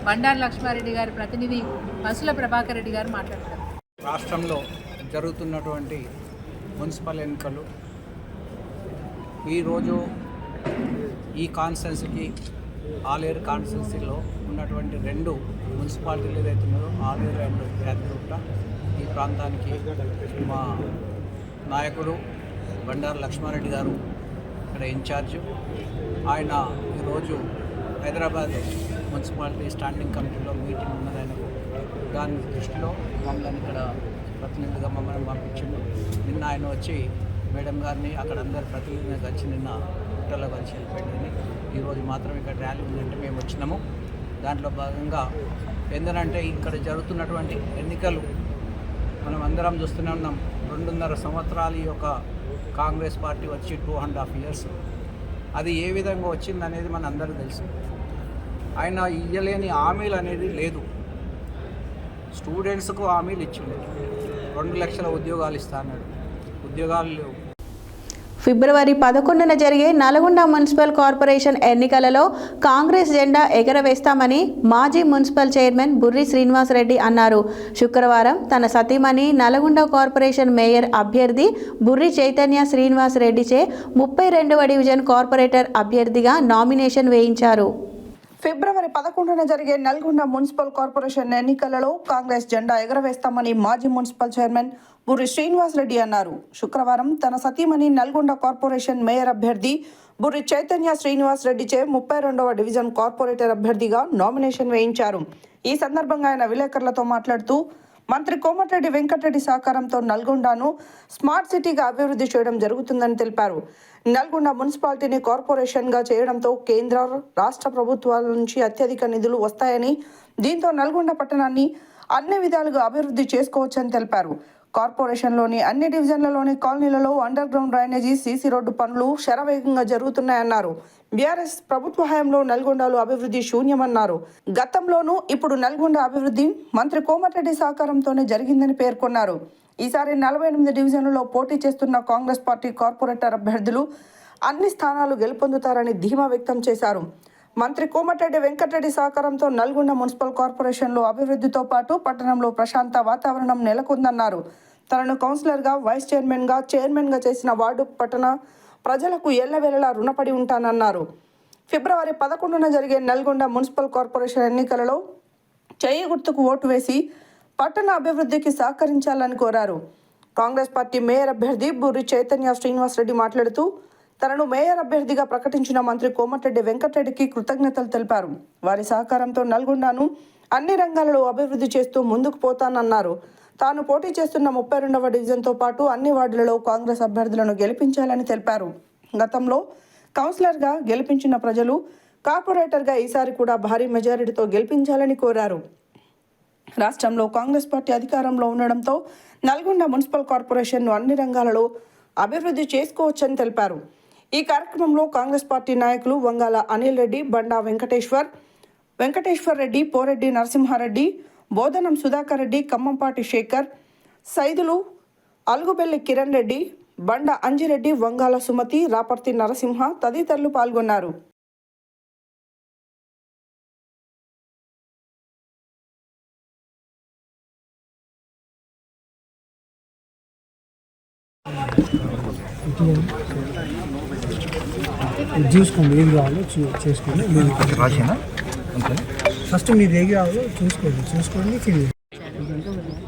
బండారు లక్ష్మారెడ్డి గారి ప్రతినిధి పసుల ప్రభాకర్ రెడ్డి గారు మాట్లాడతారు. రాష్ట్రంలో జరుగుతున్నటువంటి మున్సిపల్ ఎన్నికలు ఈరోజు ఈ కాన్స్టిట్యున్సీకి, ఆలేరు కాన్స్టిట్యున్సీలో ఉన్నటువంటి 2 మున్సిపాలిటీలు ఏదైతే ఉన్నారో ఆలేరు అండ్ యాదగిరిగుట్ట, ఈ ప్రాంతానికి మా నాయకుడు బండారు లక్ష్మారెడ్డి గారు ఇక్కడ ఇన్ఛార్జ్. ఆయన ఈరోజు హైదరాబాద్ మున్సిపాలిటీ స్టాండింగ్ కమిటీలో మీటింగ్ ఉన్నది ఆయనకు. దాని దృష్టిలో మమ్మల్ని ఇక్కడ ప్రతినిధిగా మమ్మల్ని పంపించిండు. నిన్న ఆయన వచ్చి మేడం గారిని అక్కడ అందరు ప్రతినిధిగా కలిసి నిన్న గుట్టలో కలిసి వెళ్ళిపోయిందని, ఈరోజు మాత్రం ఇక్కడ ర్యాలీ ఉందంటే మేము వచ్చినాము. దాంట్లో భాగంగా ఏంటంటే ఇక్కడ జరుగుతున్నటువంటి ఎన్నికలు మనం అందరం చూస్తూనే ఉన్నాం. 2.5 సంవత్సరాలు ఈ యొక్క కాంగ్రెస్ పార్టీ వచ్చి 2.5 years అది ఏ విధంగా వచ్చిందనేది మన అందరూ తెలుసు. ఆయన ఇయ్యలేని హామీలు అనేది లేదు. స్టూడెంట్స్కు హామీలు ఇచ్చిండు, 2 లక్షల ఉద్యోగాలు ఇస్తా అన్నాడు, ఉద్యోగాలు లేవు. ఫిబ్రవరి 11న జరిగే నల్గొండ మున్సిపల్ కార్పొరేషన్ ఎన్నికలలో కాంగ్రెస్ జెండా ఎగరవేస్తామని మాజీ మున్సిపల్ చైర్మన్ బుర్రి శ్రీనివాసరెడ్డి అన్నారు. శుక్రవారం తన సతీమణి నల్గొండ కార్పొరేషన్ మేయర్ అభ్యర్థి బుర్రి చైతన్య శ్రీనివాసరెడ్డిచే 32వ డివిజన్ కార్పొరేటర్ అభ్యర్థిగా నామినేషన్ వేయించారు. ఫిబ్రవరి 11న జరిగే నల్గొండ మున్సిపల్ కార్పొరేషన్ ఎన్నికలలో కాంగ్రెస్ జెండా ఎగరవేస్తామని మాజీ మున్సిపల్ చైర్మన్ బుర్రి శ్రీనివాసరెడ్డి అన్నారు. శుక్రవారం తన సతీమణి నల్గొండ కార్పొరేషన్ మేయర్ అభ్యర్థి బుర్రి చైతన్య శ్రీనివాసరెడ్డిచే 32వ డివిజన్ కార్పొరేటర్ అభ్యర్థిగా నామినేషన్ వేయించారు. ఈ సందర్భంగా ఆయన విలేకరులతో మాట్లాడుతూ, మంత్రి కోమటిరెడ్డి వెంకటరెడ్డి సహకారంతో నల్గొండను స్మార్ట్ సిటీగా అభివృద్ధి చేయడం జరుగుతుందని తెలిపారు. నల్గొండ మున్సిపాలిటీని కార్పొరేషన్గా చేయడంతో కేంద్ర రాష్ట్ర ప్రభుత్వాల నుంచి అత్యధిక నిధులు వస్తాయని, దీంతో నల్గొండ పట్టణాన్ని అన్ని విధాలుగా అభివృద్ధి చేసుకోవచ్చని తెలిపారు. కార్పొరేషన్లోని అన్ని డివిజన్లలోని కాలనీలలో underground drainage, CC road పనులు శరవేగంగా జరుగుతున్నాయన్నారు. బీఆర్ఎస్ ప్రభుత్వ హయాంలో నల్గొండలో అభివృద్ధి శూన్యమన్నారు. గతంలోనూ ఇప్పుడు నల్గొండ అభివృద్ధి మంత్రి కోమటిరెడ్డి సహకారంతోనే జరిగిందని పేర్కొన్నారు. ఈసారి 48 డివిజన్లలో పోటీ చేస్తున్న కాంగ్రెస్ పార్టీ కార్పొరేటర్ అభ్యర్థులు అన్ని స్థానాలు గెలుపొందుతారని ధీమా వ్యక్తం చేశారు. మంత్రి కోమటిరెడ్డి వెంకటరెడ్డి సహకారంతో నల్గొండ మున్సిపల్ కార్పొరేషన్లో అభివృద్ధితో పాటు పట్టణంలో ప్రశాంత వాతావరణం నెలకొందన్నారు. తనను కౌన్సిలర్గా, వైస్ చైర్మన్గా చేసిన వార్డు పట్టణ ప్రజలకు ఎల్లవేళలా రుణపడి ఉంటానన్నారు. ఫిబ్రవరి 11న జరిగే నల్గొండ మున్సిపల్ కార్పొరేషన్ ఎన్నికలలో చెయ్యి గుర్తుకు ఓటు వేసి పట్టణ అభివృద్ధికి సహకరించాలని కోరారు. కాంగ్రెస్ పార్టీ మేయర్ అభ్యర్థి బుర్రి చైతన్య శ్రీనివాస్ రెడ్డి మాట్లాడుతూ తనను మేయర్ అభ్యర్థిగా ప్రకటించిన మంత్రి కోమటిరెడ్డి వెంకటరెడ్డికి కృతజ్ఞతలు తెలిపారు. వారి సహకారంతో నల్గొండను అన్ని రంగాలలో అభివృద్ధి చేస్తూ ముందుకు పోతానన్నారు. తాను పోటీ చేస్తున్న 32వ డివిజన్తో పాటు అన్ని వార్డులలో కాంగ్రెస్ అభ్యర్థులను గెలిపించాలని తెలిపారు. గతంలో కౌన్సిలర్గా గెలిపించిన ప్రజలు కార్పొరేటర్గా ఈసారి కూడా భారీ మెజారిటీతో గెలిపించాలని కోరారు. రాష్ట్రంలో కాంగ్రెస్ పార్టీ అధికారంలో ఉండడంతో నల్గొండ మున్సిపల్ కార్పొరేషన్ను అన్ని రంగాలలో అభివృద్ధి చేసుకోవచ్చని తెలిపారు. ఈ కార్యక్రమంలో కాంగ్రెస్ పార్టీ నాయకులు వంగాల అనిల్ రెడ్డి, బండా వెంకటేశ్వర్ రెడ్డి, పోరెడ్డి నరసింహారెడ్డి, బోధనం సుధాకర్ రెడ్డి, ఖమ్మంపాటి శేఖర్, సైదులు, అలుగుబెల్లి కిరణ్ రెడ్డి, బండ అంజిరెడ్డి, వంగాల సుమతి, రాపర్తి నరసింహ తదితరులు పాల్గొన్నారు. చూసుకోండి ఏది కావాలో చేసుకోండి. ఫస్ట్ మీరు ఏది కావాలో చూసుకోండి ఫీల్.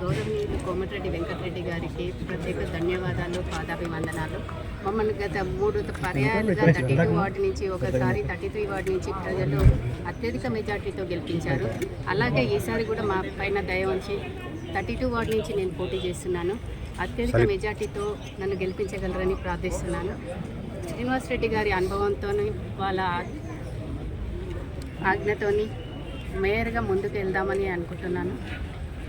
గౌరవనీయులు కోమటిరెడ్డి వెంకటరెడ్డి గారికి ప్రత్యేక ధన్యవాదాలు, పాదాభివందనాలు. మమ్మల్ని గత 3 పర్యాయాలుగా 32 వార్డు నుంచి, ఒకసారి 33 వార్డు నుంచి ప్రజలు అత్యధిక మెజార్టీతో గెలిపించారు. అలాగే ఈసారి కూడా మా పైన దయ ఉంచి 32 వార్డు నుంచి నేను పోటీ చేస్తున్నాను. అత్యధిక మెజార్టీతో నన్ను గెలిపించగలరని ప్రార్థిస్తున్నాను. శ్రీనివాస్ రెడ్డి గారి అనుభవంతో, వాళ్ళ ఆజ్ఞతోని మేయర్గా ముందుకు వెళ్దామని అనుకుంటున్నాను.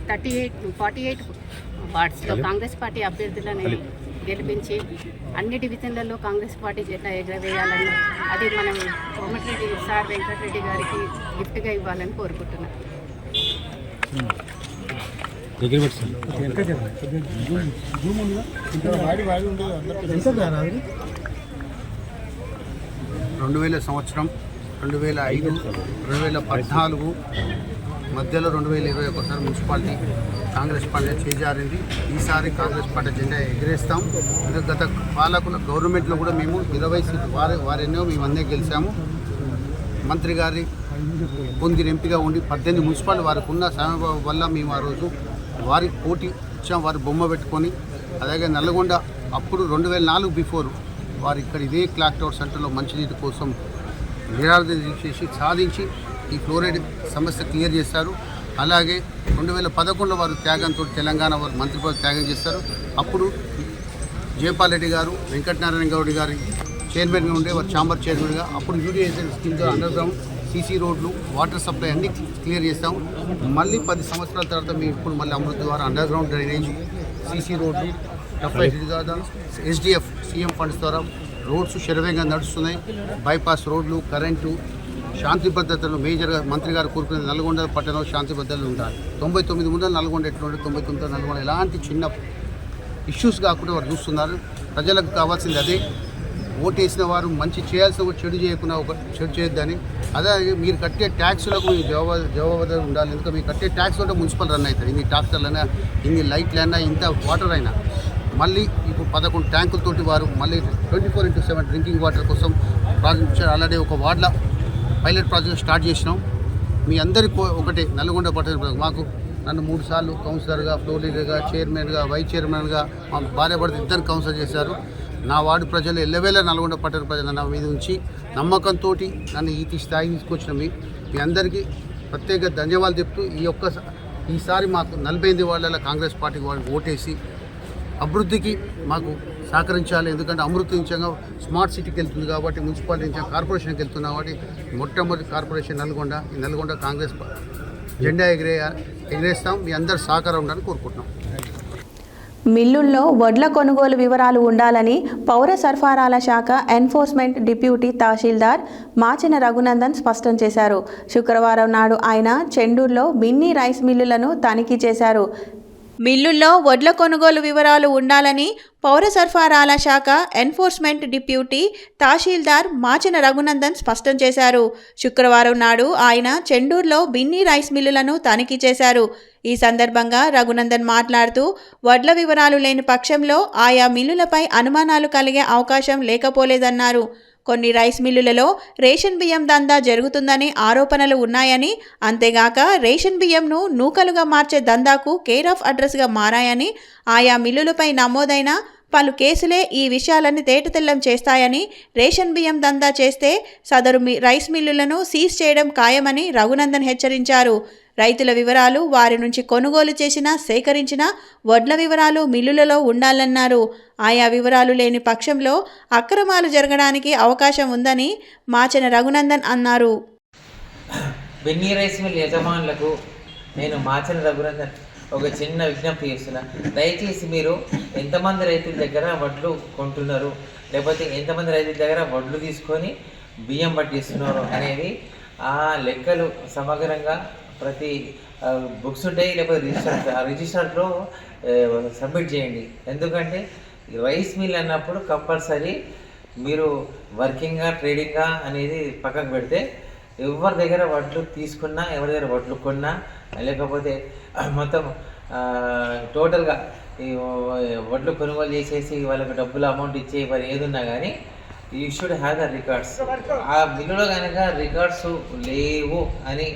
48 వార్డ్స్లో కాంగ్రెస్ పార్టీ అభ్యర్థులను గెలిపించి అన్ని డివిజన్లలో కాంగ్రెస్ పార్టీ జెండా ఎగరవేయాలని, అది మనం కోమటిరెడ్డి సార్ వెంకటరెడ్డి గారికి గిఫ్ట్గా ఇవ్వాలని కోరుకుంటున్నాను. 2000 సంవత్సరం, 2005, 2014 మధ్యలో 2021 మున్సిపాలిటీ కాంగ్రెస్ పార్టీ చేజారింది. ఈసారి కాంగ్రెస్ పార్టీ జెండా ఎగిరేస్తాం. గత పాలకుల గవర్నమెంట్లో కూడా మేము 20 సీట్లు వారెన్నో మేము అందరూ గెలిచాము. మంత్రి గారి పొందిన ఎంపీగా ఉండి 18 మున్సిపాలిటీ వారికి ఉన్న సమయం వల్ల మేము ఆ రోజు వారికి పోటీ ఇచ్చాం. వారి బొమ్మ పెట్టుకొని, అలాగే నల్లగొండ అప్పుడు 2004 బిఫోర్ వారు ఇక్కడ ఇదే క్లాక్ టవర్ సెంటర్లో మంచినీటి కోసం నిరాదరణ చేసి సాధించి ఈ ఫ్లోరైడ్ సమస్య క్లియర్ చేశారు. అలాగే 2011లో వారు త్యాగంతో తెలంగాణ వారు మంత్రి పదవి త్యాగం చేస్తారు. అప్పుడు జయపాల్ రెడ్డి గారు, వెంకటనారాయణ గౌడ్ గారి చైర్మన్గా ఉండే వారు ఛాంబర్ చైర్మన్గా, అప్పుడు యూడిఎస్ఎల్ స్కీమ్తో అండర్ గ్రౌండ్ సీసీ రోడ్లు, వాటర్ సప్లై అన్నీ క్లియర్ చేస్తాము. మళ్ళీ 10 సంవత్సరాల తర్వాత మేము ఇప్పుడు మళ్ళీ అమృత్ ద్వారా అండర్ గ్రౌండ్ డ్రైనేజ్, సీసీ రోడ్లు, SDF సీఎం ఫండ్స్ ద్వారా రోడ్స్ శరవేగంగా నడుస్తున్నాయి. బైపాస్ రోడ్లు, కరెంటు, శాంతి భద్రతలు మేజర్గా మంత్రి గారు కోరుకునేది నల్గొండ పట్టణంలో శాంతి భద్రతలు ఉండాలి. 99 ముందు నల్గొండ ఎట్లుండే, 99 నల్గొండ ఎలాంటి చిన్న ఇష్యూస్ కాకుండా వారు చూస్తున్నారు. ప్రజలకు కావాల్సింది అదే. ఓటేసిన వారు మంచి చేయాల్సిన ఒక చెడు చేయకుండా ఒక చెడు చేయొద్దని. అదే మీరు కట్టే ట్యాక్స్లకు మీరు జవాబుదారీ ఉండాలి. ఎందుకంటే మీరు కట్టే ట్యాక్స్ కూడా మున్సిపల్ రన్ అవుతాయి. ఇన్ని ట్రాక్టర్లైనా, ఇన్ని లైట్లైనా, ఇంత వాటర్ అయినా. మళ్ళీ ఇప్పుడు 11 ట్యాంకులతోటి వారు మళ్ళీ 24/7 డ్రింకింగ్ వాటర్ కోసం ప్రాజెక్ట్ ఆల్రెడీ ఒక వార్డుల పైలట్ ప్రాజెక్ట్ స్టార్ట్ చేసినాం. మీ అందరికీ ఒకటే, నల్గొండ పట్టణ మాకు నన్ను 3 సార్లు కౌన్సిలర్గా, ఫ్లోర్ లీడర్గా, చైర్మన్గా, వైస్ చైర్మన్గా మా భార్య భర్త ఇద్దరు కౌన్సిలర్ చేశారు. నా వార్డు ప్రజలు ఎల్లవేళ నల్గొండ పట్టణ ప్రజలు నా మీద ఉంచి నమ్మకంతో నన్ను ఈ స్థాయికి తీసుకొచ్చిన మీ అందరికీ ప్రత్యేక ధన్యవాదాలు చెప్తూ ఈసారి మాకు 48 వార్డుల కాంగ్రెస్ పార్టీ వాళ్ళకి ఓటేసి అభివృద్ధికి మాకు సహకరించాలి. ఎందుకంటే అమృతించంగా స్మార్ట్ సిటీకి వెళ్తుంది కాబట్టి, మున్సిపాలిటీ నుంచి కార్పొరేషన్కి వెళ్తుంది కాబట్టి, మొట్టమొదటి కార్పొరేషన్ నల్గొండ. ఈ నల్గొండ కాంగ్రెస్ జెండా ఎగిరేస్తాం. మీ అందరు సహకారం ఉండాలని కోరుకుంటున్నాం. మిల్లుల్లో వడ్ల కొనుగోలు వివరాలు ఉండాలని పౌర సరఫరాల శాఖ ఎన్ఫోర్స్మెంట్ డిప్యూటీ తహసీల్దార్ మాచిన రఘునందన్ స్పష్టం చేశారు. శుక్రవారం నాడు ఆయన చెండూరులో బిన్నీ రైస్ మిల్లులను తనిఖీ చేశారు. మిల్లుల్లో వడ్ల కొనుగోలు వివరాలు ఉండాలని పౌర సరఫరాల శాఖ ఎన్ఫోర్స్మెంట్ డిప్యూటీ తహసీల్దార్ మాచిన రఘునందన్ స్పష్టం చేశారు. శుక్రవారం నాడు ఆయన చెండూరులో బిన్నీ రైస్ మిల్లులను తనిఖీ చేశారు. ఈ సందర్భంగా రఘునందన్ మాట్లాడుతూ వడ్ల వివరాలు లేని పక్షంలో ఆయా మిల్లులపై అనుమానాలు కలిగే అవకాశం లేకపోలేదన్నారు. కొన్ని రైస్ మిల్లులలో రేషన్ బియ్యం దందా జరుగుతుందని ఆరోపణలు ఉన్నాయని, అంతేగాక రేషన్ బియ్యంను నూకలుగా మార్చే దందాకు కేర్ ఆఫ్ అడ్రస్గా మారాయని, ఆయా మిల్లులపై నమోదైన పలు కేసులే ఈ విషయాలన్నీ తేటతెల్లం చేస్తాయని, రేషన్ బియ్యం దందా చేస్తే సదరు రైస్ మిల్లులను సీజ్ చేయడం ఖాయమని రఘునందన్ హెచ్చరించారు. రైతుల వివరాలు, వారి నుంచి కొనుగోలు చేసిన సేకరించిన వడ్ల వివరాలు మిల్లులలో ఉండాలన్నారు. ఆయా వివరాలు లేని పక్షంలో అక్రమాలు జరగడానికి అవకాశం ఉందని మాచిన రఘునందన్ అన్నారు. బిన్నీ రైస్ మిల్ యజమానులకు నేను మాచిన రఘునందన్ ఒక చిన్న విజ్ఞప్తి చేస్తున్నా. దయచేసి మీరు ఎంతమంది రైతుల దగ్గర వడ్లు కొంటున్నారు, లేకపోతే ఎంతమంది రైతుల దగ్గర వడ్లు తీసుకొని బియ్యం పట్టిస్తున్నారు అనేది ఆ లెక్కలు సమగ్రంగా ప్రతి బుక్స్ ఉంటాయి, లేకపోతే రిజిస్టర్, ఆ రిజిస్టర్లో సబ్మిట్ చేయండి. ఎందుకంటే రైస్ మిల్ అన్నప్పుడు కంపల్సరీ మీరు వర్కింగ్గా ట్రేడింగ్గా అనేది పక్కకు పెడితే ఎవరి దగ్గర వడ్లు తీసుకున్నా, ఎవరి దగ్గర వడ్లు కొన్నా, లేకపోతే మొత్తం టోటల్గా ఈ వడ్లు కొనుగోలు చేసేసి వాళ్ళకి డబ్బులు అమౌంట్ ఇచ్చే మరి ఏదున్నా కానీ you should have the records. ఆ బిల్లులో కనుక రికార్డ్స్ లేవు అని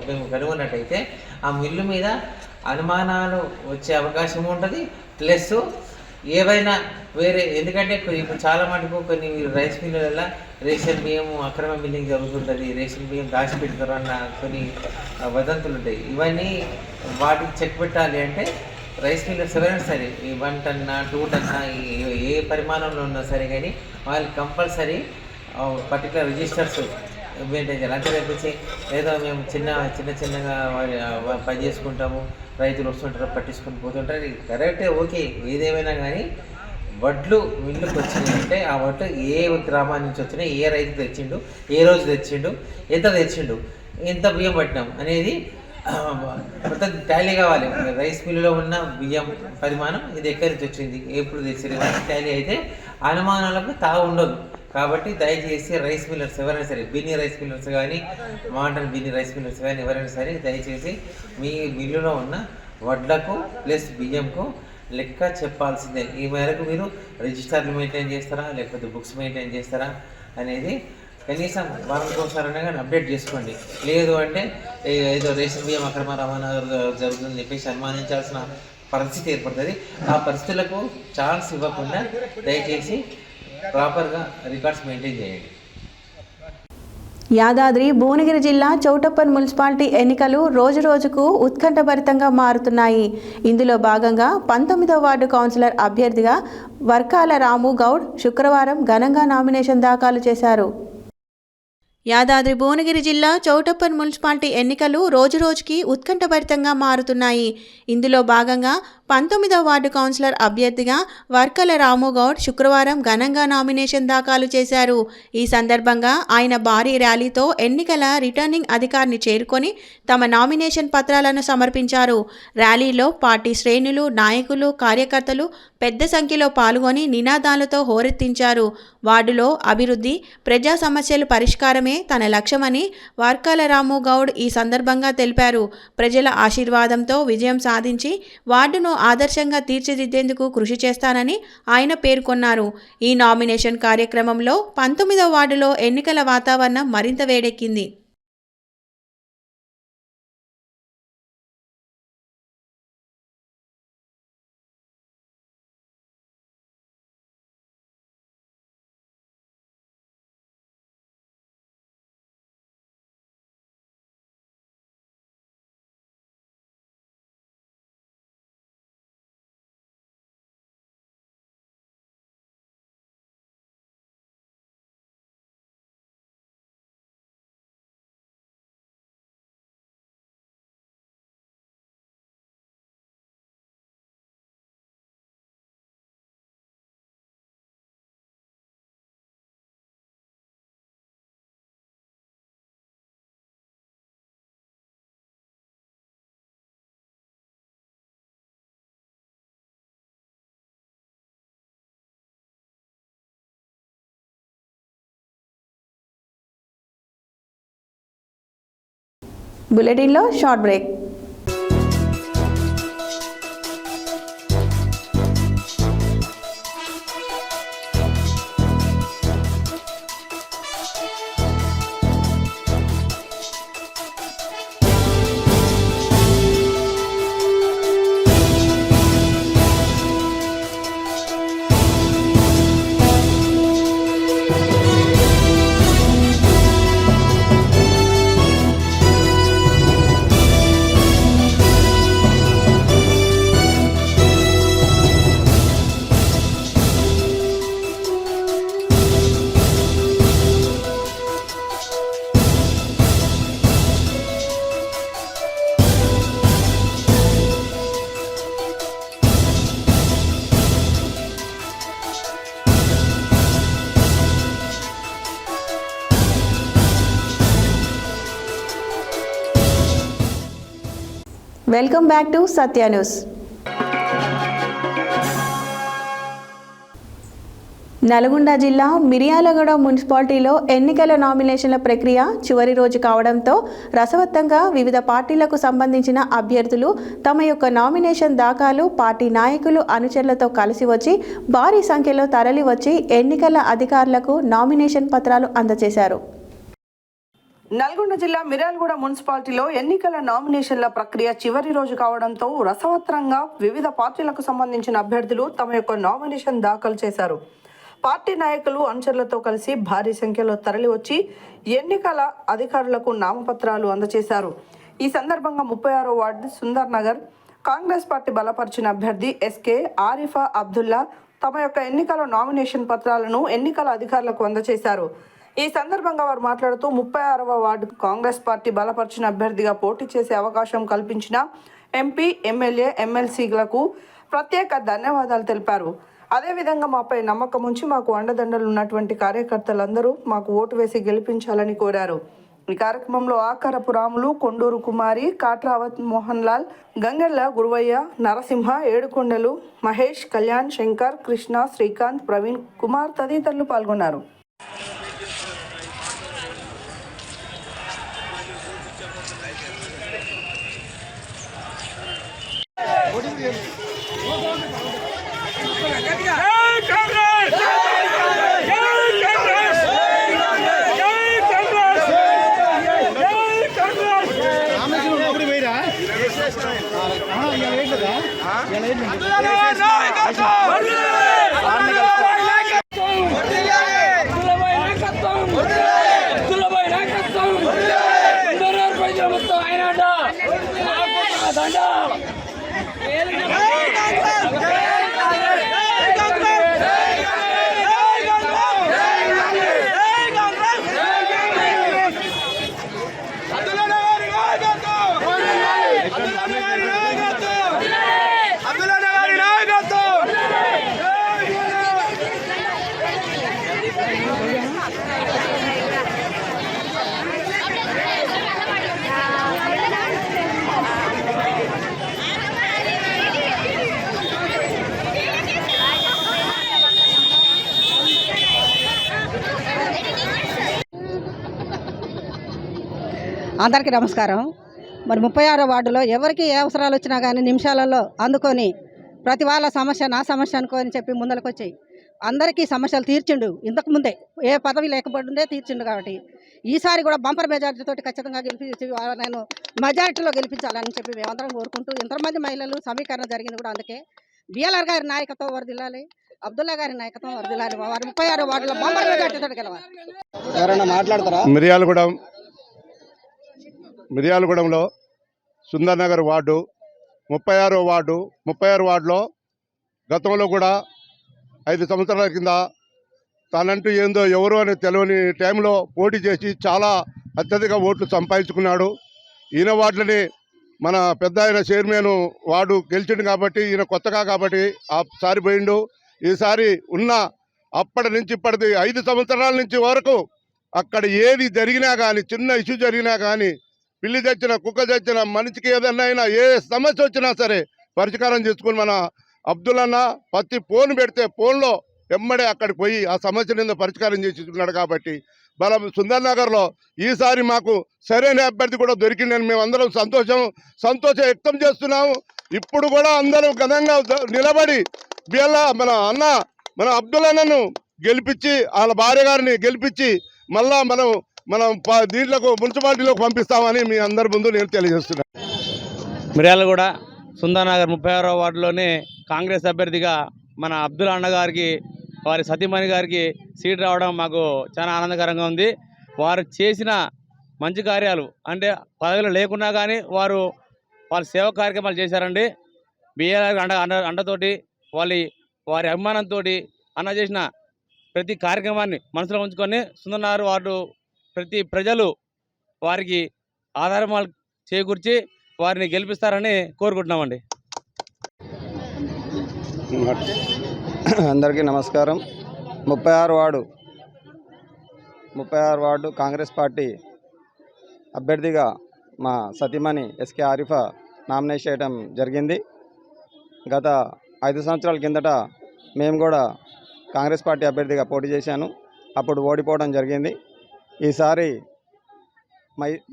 మేము కనుగొన్నట్టయితే ఆ మిల్లు మీద అనుమానాలు వచ్చే అవకాశం ఉంటుంది. ప్లస్ ఏవైనా వేరే, ఎందుకంటే ఇప్పుడు చాలా మటుకు కొన్ని రైస్ మిల్లులలో రేషన్ బియ్యం అక్రమ మిల్లింగ్ జరుగుతుంటుంది, రేషన్ బియ్యం దాచిపెడతారు అన్న కొన్ని వదంతులు ఉంటాయి. ఇవన్నీ వాటికి చెక్ పెట్టాలి అంటే రైస్ మిల్లర్స్ ఎవరైనా సరే, ఈ 1 టన్నా 2 టన్నా ఏ పరిమాణంలో ఉన్నా సరే కానీ వాళ్ళు కంపల్సరీ పర్టికులర్ రిజిస్టర్స్ మెయింటైన్ చేయాలి. అంతే తప్పించి ఏదో మేము చిన్నగా పని చేసుకుంటాము, రైతులు వస్తుంటారు పట్టించుకొని పోతుంటారు, కరెక్టే, ఓకే. ఏదేమైనా కానీ వడ్లు మిల్లుకి వచ్చినాయంటే ఆ వడ్లు ఏ గ్రామాల నుంచి వచ్చినాయి, ఏ రైతు తెచ్చిండు, ఏ రోజు తెచ్చిండు, ఎంత తెచ్చిండు, ఎంత బియ్యం పట్టినాం అనేది మొత్తం టాలీ కావాలి. రైస్ మిల్లులో ఉన్న బియ్యం పరిమాణం ఇది ఎక్కడి నుంచి వచ్చింది, ఎప్పుడు తెచ్చింది, టాలీ అయితే అనుమానాలకు తావు ఉండదు. కాబట్టి దయచేసి రైస్ మిల్లర్స్ ఎవరైనా సరే, బిన్నీ రైస్ మిల్లర్స్ కానీ, మోడర్న్ బిన్నీ రైస్ మిల్లర్స్ కానీ ఎవరైనా సరే దయచేసి మీ మిల్లులో ఉన్న వడ్లకు ప్లస్ బియ్యంకు లెక్క చెప్పాల్సిందే. ఈ మేరకు మీరు రిజిస్టర్లు మెయింటైన్ చేస్తారా, లేకపోతే బుక్స్ మెయింటైన్ చేస్తారా అనేది కనీసం వారానికి ఒకసారైనా కానీ అప్డేట్ చేసుకోండి. లేదు అంటే ఏదో రేషన్ బియ్యం అక్రమ రవాణా జరుగుతుందని చెప్పేసి అనుమానించాల్సిన పరిస్థితి ఏర్పడుతుంది. ఆ పరిస్థితులకు ఛాన్స్ ఇవ్వకుండా దయచేసి ప్రాపర్గా రికార్డ్స్ మెయింటైన్ చేయండి. యాదాద్రి భువనగిరి జిల్లా చౌటప్పల్ మున్సిపాలిటీ ఎన్నికలు రోజురోజుకు ఉత్కంఠభరితంగా మారుతున్నాయి. ఇందులో భాగంగా 19వ వార్డు కౌన్సిలర్ అభ్యర్థిగా వర్కాల రాము గౌడ్ శుక్రవారం ఘనంగా నామినేషన్ దాఖలు చేశారు. యాదాద్రి భువనగిరి జిల్లా చౌటప్పల్ మున్సిపాలిటీ ఎన్నికలు రోజురోజుకి ఉత్కంఠభరితంగా మారుతున్నాయి. ఇందులో భాగంగా 19వ వార్డు కౌన్సిలర్ అభ్యర్థిగా వర్కల రాముగౌడ్ శుక్రవారం ఘనంగా నామినేషన్ దాఖలు చేశారు. ఈ సందర్భంగా ఆయన భారీ ర్యాలీతో ఎన్నికల రిటర్నింగ్ అధికారిని చేరుకొని తమ నామినేషన్ పత్రాలను సమర్పించారు. ర్యాలీలో పార్టీ శ్రేణులు, నాయకులు, కార్యకర్తలు పెద్ద సంఖ్యలో పాల్గొని నినాదాలతో హోరెత్తించారు. వార్డులో అభివృద్ధి, ప్రజా సమస్యలు పరిష్కారమే తన లక్ష్యమని వర్కాల రాముగౌడ్ ఈ సందర్భంగా తెలిపారు. ప్రజల ఆశీర్వాదంతో విజయం సాధించి వార్డును ఆదర్శంగా తీర్చిదిద్దేందుకు కృషి చేస్తానని ఆయన పేర్కొన్నారు. ఈ నామినేషన్ కార్యక్రమంలో 19వ వార్డులో ఎన్నికల వాతావరణం మరింత వేడెక్కింది. బులెటిన్లో short break. Welcome back to Satya news. Nalgonda జిల్లా మిర్యాలగూడ మున్సిపాలిటీలో ఎన్నికల నామినేషన్ల ప్రక్రియ చివరి రోజు కావడంతో రసవత్తంగా వివిధ పార్టీలకు సంబంధించిన అభ్యర్థులు తమ యొక్క నామినేషన్ దాఖలు పార్టీ నాయకులు అనుచరులతో కలిసి వచ్చి భారీ సంఖ్యలో తరలి వచ్చి ఎన్నికల అధికారులకు నామినేషన్ పత్రాలు అందజేశారు. నల్గొండ జిల్లా మిర్యాలగూడ మున్సిపాలిటీలో ఎన్నికల నామినేషన్ల ప్రక్రియ చివరి రోజు కావడంతో రసవత్రంగా వివిధ పార్టీలకు సంబంధించిన అభ్యర్థులు తమ యొక్క నామినేషన్ దాఖలు చేశారు. పార్టీ నాయకులు అనుచరులతో కలిసి భారీ సంఖ్యలో తరలి వచ్చి ఎన్నికల అధికారులకు నామపత్రాలు అందజేశారు. ఈ సందర్భంగా 36వ వార్డు సుందర్ నగర్ కాంగ్రెస్ పార్టీ బలపరిచిన అభ్యర్థి ఎస్కే ఆరిఫా అబ్దుల్లా తమ యొక్క ఎన్నికల నామినేషన్ పత్రాలను ఎన్నికల అధికారులకు అందజేశారు. ఈ సందర్భంగా వారు మాట్లాడుతూ 36వ వార్డు కాంగ్రెస్ పార్టీ బలపరిచిన అభ్యర్థిగా పోటీ చేసే అవకాశం కల్పించిన ఎంపీ, ఎమ్మెల్యే, ఎమ్మెల్సీలకు ప్రత్యేక ధన్యవాదాలు తెలిపారు. అదేవిధంగా మాపై నమ్మకం ఉంచి మాకు అండదండలు ఉన్నటువంటి కార్యకర్తలందరూ మాకు ఓటు వేసి గెలిపించాలని కోరారు. ఈ కార్యక్రమంలో ఆకారపు రాములు, కొండూరు కుమారి, కాట్రావత్ మోహన్ లాల్, గంగెళ్ళ గురువయ్య, నరసింహ, ఏడుకొండలు, మహేష్, కళ్యాణ్, శంకర్, కృష్ణ, శ్రీకాంత్, ప్రవీణ్ కుమార్ తదితరులు పాల్గొన్నారు. అందరికీ నమస్కారం. మరి 36వ వార్డులో ఎవరికి ఏ అవసరాలు వచ్చినా కానీ నిమిషాలలో అందుకొని ప్రతి వాళ్ళ సమస్య నా సమస్య అనుకోని చెప్పి ముందరకు వచ్చి అందరికీ సమస్యలు తీర్చిండు. ఇంతకుముందే ఏ పదవి లేకపోతుందే తీర్చిండు. కాబట్టి ఈసారి కూడా బంపర్ మెజారిటీతో ఖచ్చితంగా గెలిపించి నేను మెజారిటీలో గెలిపించాలని చెప్పి మేమందరం కోరుకుంటూ ఇంతమంది మహిళలు సమీకరణ జరిగింది కూడా. అందుకే బిఎల్ఆర్ గారి నాయకత్వం వర్దిల్లాలి, అబ్దుల్లా గారి నాయకత్వం వర్దిల్లాలి. వారు 36వ వార్డులో బంపర్ మెజారిటీతో గెలవాలి. మిర్యాలగూడెంలో సుందర్ నగర్ వార్డు 36వ వార్డులో గతంలో కూడా 5 సంవత్సరాల కింద తనంటూ ఏందో ఎవరు అని తెలియని టైంలో పోటీ చేసి చాలా అత్యధిక ఓట్లు సంపాదించుకున్నాడు. ఈయన వార్డులని మన పెద్ద ఆయన చైర్మన్ వార్డు గెలిచిండు కాబట్టి ఈయన కొత్తగా కాబట్టి ఆసారి పోయిండు. ఈసారి ఉన్న అప్పటి నుంచి ఇప్పటిది 5 సంవత్సరాల నుంచి వరకు అక్కడ ఏది జరిగినా కానీ, చిన్న ఇష్యూ జరిగినా కానీ, పిల్లి తెచ్చిన, కుక్క తెచ్చిన, మనిషికి ఏదన్నా ఏ సమస్య వచ్చినా సరే పరిష్కారం చేసుకుని మన అబ్దుల్ అన్న ప్రతి ఫోన్ పెడితే ఫోన్లో ఎమ్మడే అక్కడికి పోయి ఆ సమస్యను పరిష్కారం చేస్తున్నాడు. కాబట్టి బలం సుందర్ నగర్లో ఈసారి మాకు సరైన అభ్యర్థి కూడా దొరికిందని మేమందరం సంతోషం వ్యక్తం చేస్తున్నాము. ఇప్పుడు కూడా అందరం ఘనంగా నిలబడి మన అబ్దుల్ అన్నను గెలిపించి వాళ్ళ భార్య గారిని గెలిపించి మళ్ళా మనం దీంట్లోకి మున్సిపాలిటీలోకి పంపిస్తామని మీ అందరి ముందు నేను తెలియజేస్తున్నాను. మిర్యాలగూడ సుందరనగర్ 36వ వార్డులోనే కాంగ్రెస్ అభ్యర్థిగా మన అబ్దుల్ అన్న గారికి వారి సతీమణి గారికి సీట్ రావడం మాకు చాలా ఆనందకరంగా ఉంది. వారు చేసిన మంచి కార్యాలు అంటే పదవిలో లేకున్నా కానీ వారు వాళ్ళ సేవా కార్యక్రమాలు చేశారండి. బిఏఆర్ అండతోటి వారి అభిమానంతో అన్న చేసిన ప్రతి కార్యక్రమాన్ని మనసులో ఉంచుకొని సుందరనగర్ వార్డు ప్రతి ప్రజలు వారికి ఆధారమాలు చేకూర్చి వారిని గెలిపిస్తారని కోరుకుంటున్నామండి. అందరికీ నమస్కారం. 36 వార్డు కాంగ్రెస్ పార్టీ అభ్యర్థిగా మా సతీమణి ఎస్కే ఆరిఫా నామినేట్ చేయడం జరిగింది. గత 5 సంవత్సరాల కిందట మేము కూడా కాంగ్రెస్ పార్టీ అభ్యర్థిగా పోటీ చేశాను. అప్పుడు ఓడిపోవడం జరిగింది. ఈసారి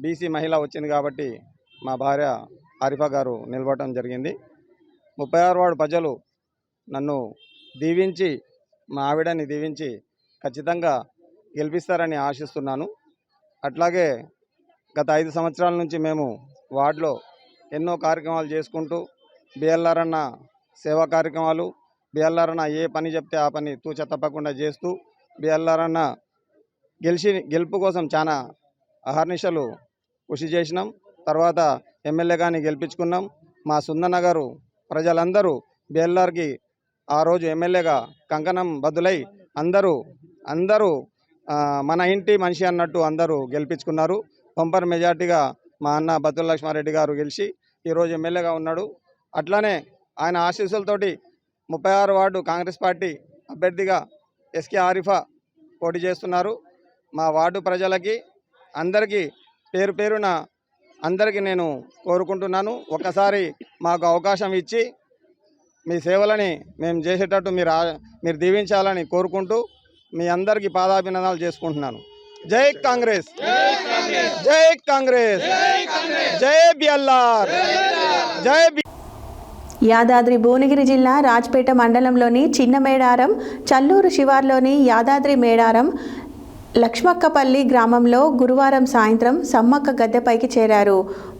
బీసీ మహిళ వచ్చింది కాబట్టి మా భార్య ఆరిఫా గారు నిలబడటం జరిగింది. 36 వార్డు ప్రజలు నన్ను దీవించి మా ఆవిడని దీవించి ఖచ్చితంగా గెలిపిస్తారని ఆశిస్తున్నాను. అట్లాగే గత 5 సంవత్సరాల నుంచి మేము వార్డులో ఎన్నో కార్యక్రమాలు చేసుకుంటూ బిఎల్ఆర్ అన్న సేవా కార్యక్రమాలు, బిఎల్ఆర్ అన్న ఏ పని చెప్తే ఆ పని తూచ తప్పకుండా చేస్తూ బిఎల్ఆర్ అన్న గెలుపు కోసం చాలా అహర్నిశలు కృషి చేసినాం. తర్వాత ఎమ్మెల్యే గారిని గెలిపించుకున్నాం. మా సుందరనగర్ ప్రజలందరూ బిఎల్ఆర్కి ఆ రోజు ఎమ్మెల్యేగా కంకణం బద్దులై అందరూ మన ఇంటి మనిషి అన్నట్టు అందరూ గెలిపించుకున్నారు. పంపర్ మెజార్టీగా మా అన్న బత్తుల లక్ష్మారెడ్డి గారు గెలిచి ఈరోజు ఎమ్మెల్యేగా ఉన్నాడు. అట్లానే ఆయన ఆశీస్సులతోటి 36 వార్డు కాంగ్రెస్ పార్టీ అభ్యర్థిగా ఎస్కే ఆరిఫా పోటీ చేస్తున్నారు. మా వార్డు ప్రజలకి అందరికీ పేరున అందరికీ నేను కోరుకుంటున్నాను. ఒక్కసారి మాకు అవకాశం ఇచ్చి మీ సేవలని మేము చేసేటట్టు మీరు దీవించాలని కోరుకుంటూ మీ అందరికీ పాదాభినందనలు చేసుకుంటున్నాను. జై కాంగ్రెస్, జై కాంగ్రెస్, జై బిఎల్ఆర్, జై యాదాద్రి భువనగిరి జిల్లా రాజ్పేట మండలంలోని చిన్న మేడారం, చల్లూరు శివార్లోని యాదాద్రి మేడారం లక్ష్మక్కపల్లి గ్రామంలో గురువారం సాయంత్రం సమ్మక్క గద్దెపైకి చేరారు.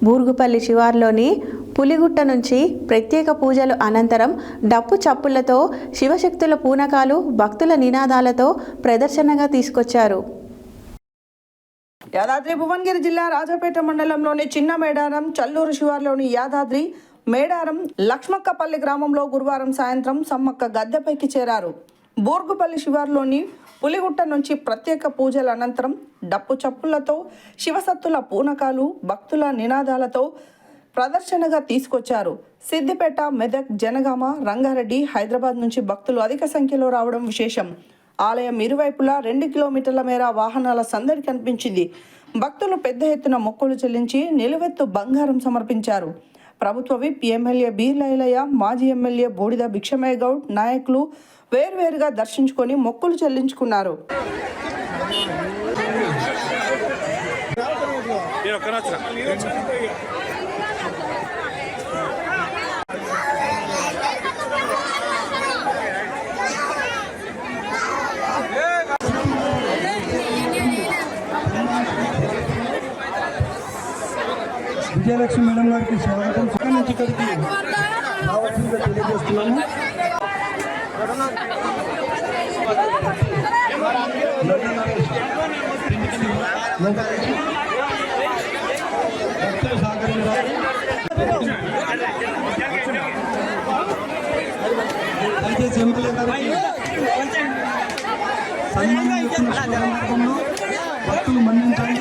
బూర్గుపల్లి శివార్లోని పులిగుట్ట నుంచి ప్రత్యేక పూజలు అనంతరం డప్పు చప్పులతో శివశక్తుల పూనకాలు, భక్తుల నినాదాలతో ప్రదర్శనగా తీసుకొచ్చారు. యాదాద్రి భువనగిరి జిల్లా రాజపేట మండలంలోని చిన్న మేడారం, చల్లూరు శివార్లోని యాదాద్రి మేడారం లక్ష్మక్కపల్లి గ్రామంలో గురువారం సాయంత్రం సమ్మక్క గద్దెపైకి చేరారు. బూర్గుపల్లి శివార్లోని పులిగుట్ట నుంచి ప్రత్యేక పూజల అనంతరం డప్పు చప్పులతో శివసత్తుల పూనకాలు, భక్తుల నినాదాలతో ప్రదర్శనగా తీసుకొచ్చారు. సిద్దిపేట, మెదక్, జనగామ, రంగారెడ్డి, హైదరాబాద్ నుంచి భక్తులు అధిక సంఖ్యలో రావడం విశేషం. ఆలయం ఇరువైపులా 2 కిలోమీటర్ల మేర వాహనాల సందడి కనిపించింది. భక్తులు పెద్ద ఎత్తున మొక్కులు చెల్లించి నిలువెత్తు బంగారం సమర్పించారు. ప్రభుత్వ విప్ ఎమ్మెల్యే బీర్లైలయ్య, మాజీ ఎమ్మెల్యే బూడిద భిక్షమయ్య గౌడ్, నాయకులు వేర్వేరుగా దర్శించుకొని మొక్కులు చెల్లించుకున్నారు. విజయలక్ష్మి మేడం గారికి స్వాగతం. సుఖం నుంచి ఇక్కడికి రావాల్సిందిగా తెలియజేస్తున్నాము. దయచేసి ఎమ్మెల్యే గారికి సన్మానం ఇస్తున్న సందర్భంలో భక్తులు మన్నించండి.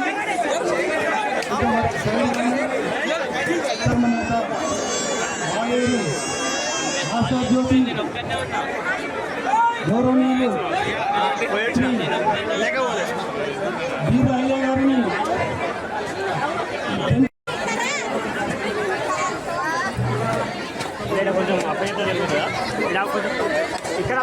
ఆశాజ్యోతి గౌరవనీయులు బీర్లయ్య గారిని కొంచెం ఇక్కడ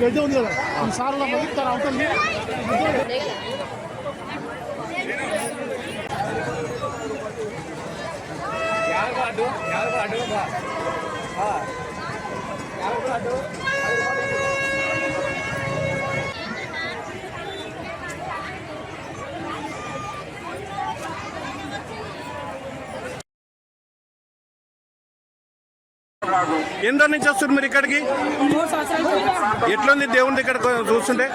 గడ్డ ఉంది కదా ఈ సార్లు తన అవుతుంది ఎన్ని రోజుల నుంచి వస్తారు మీరు ఇక్కడికి? ఎట్లుంది దేవుని ఇక్కడ చూస్తుంటే?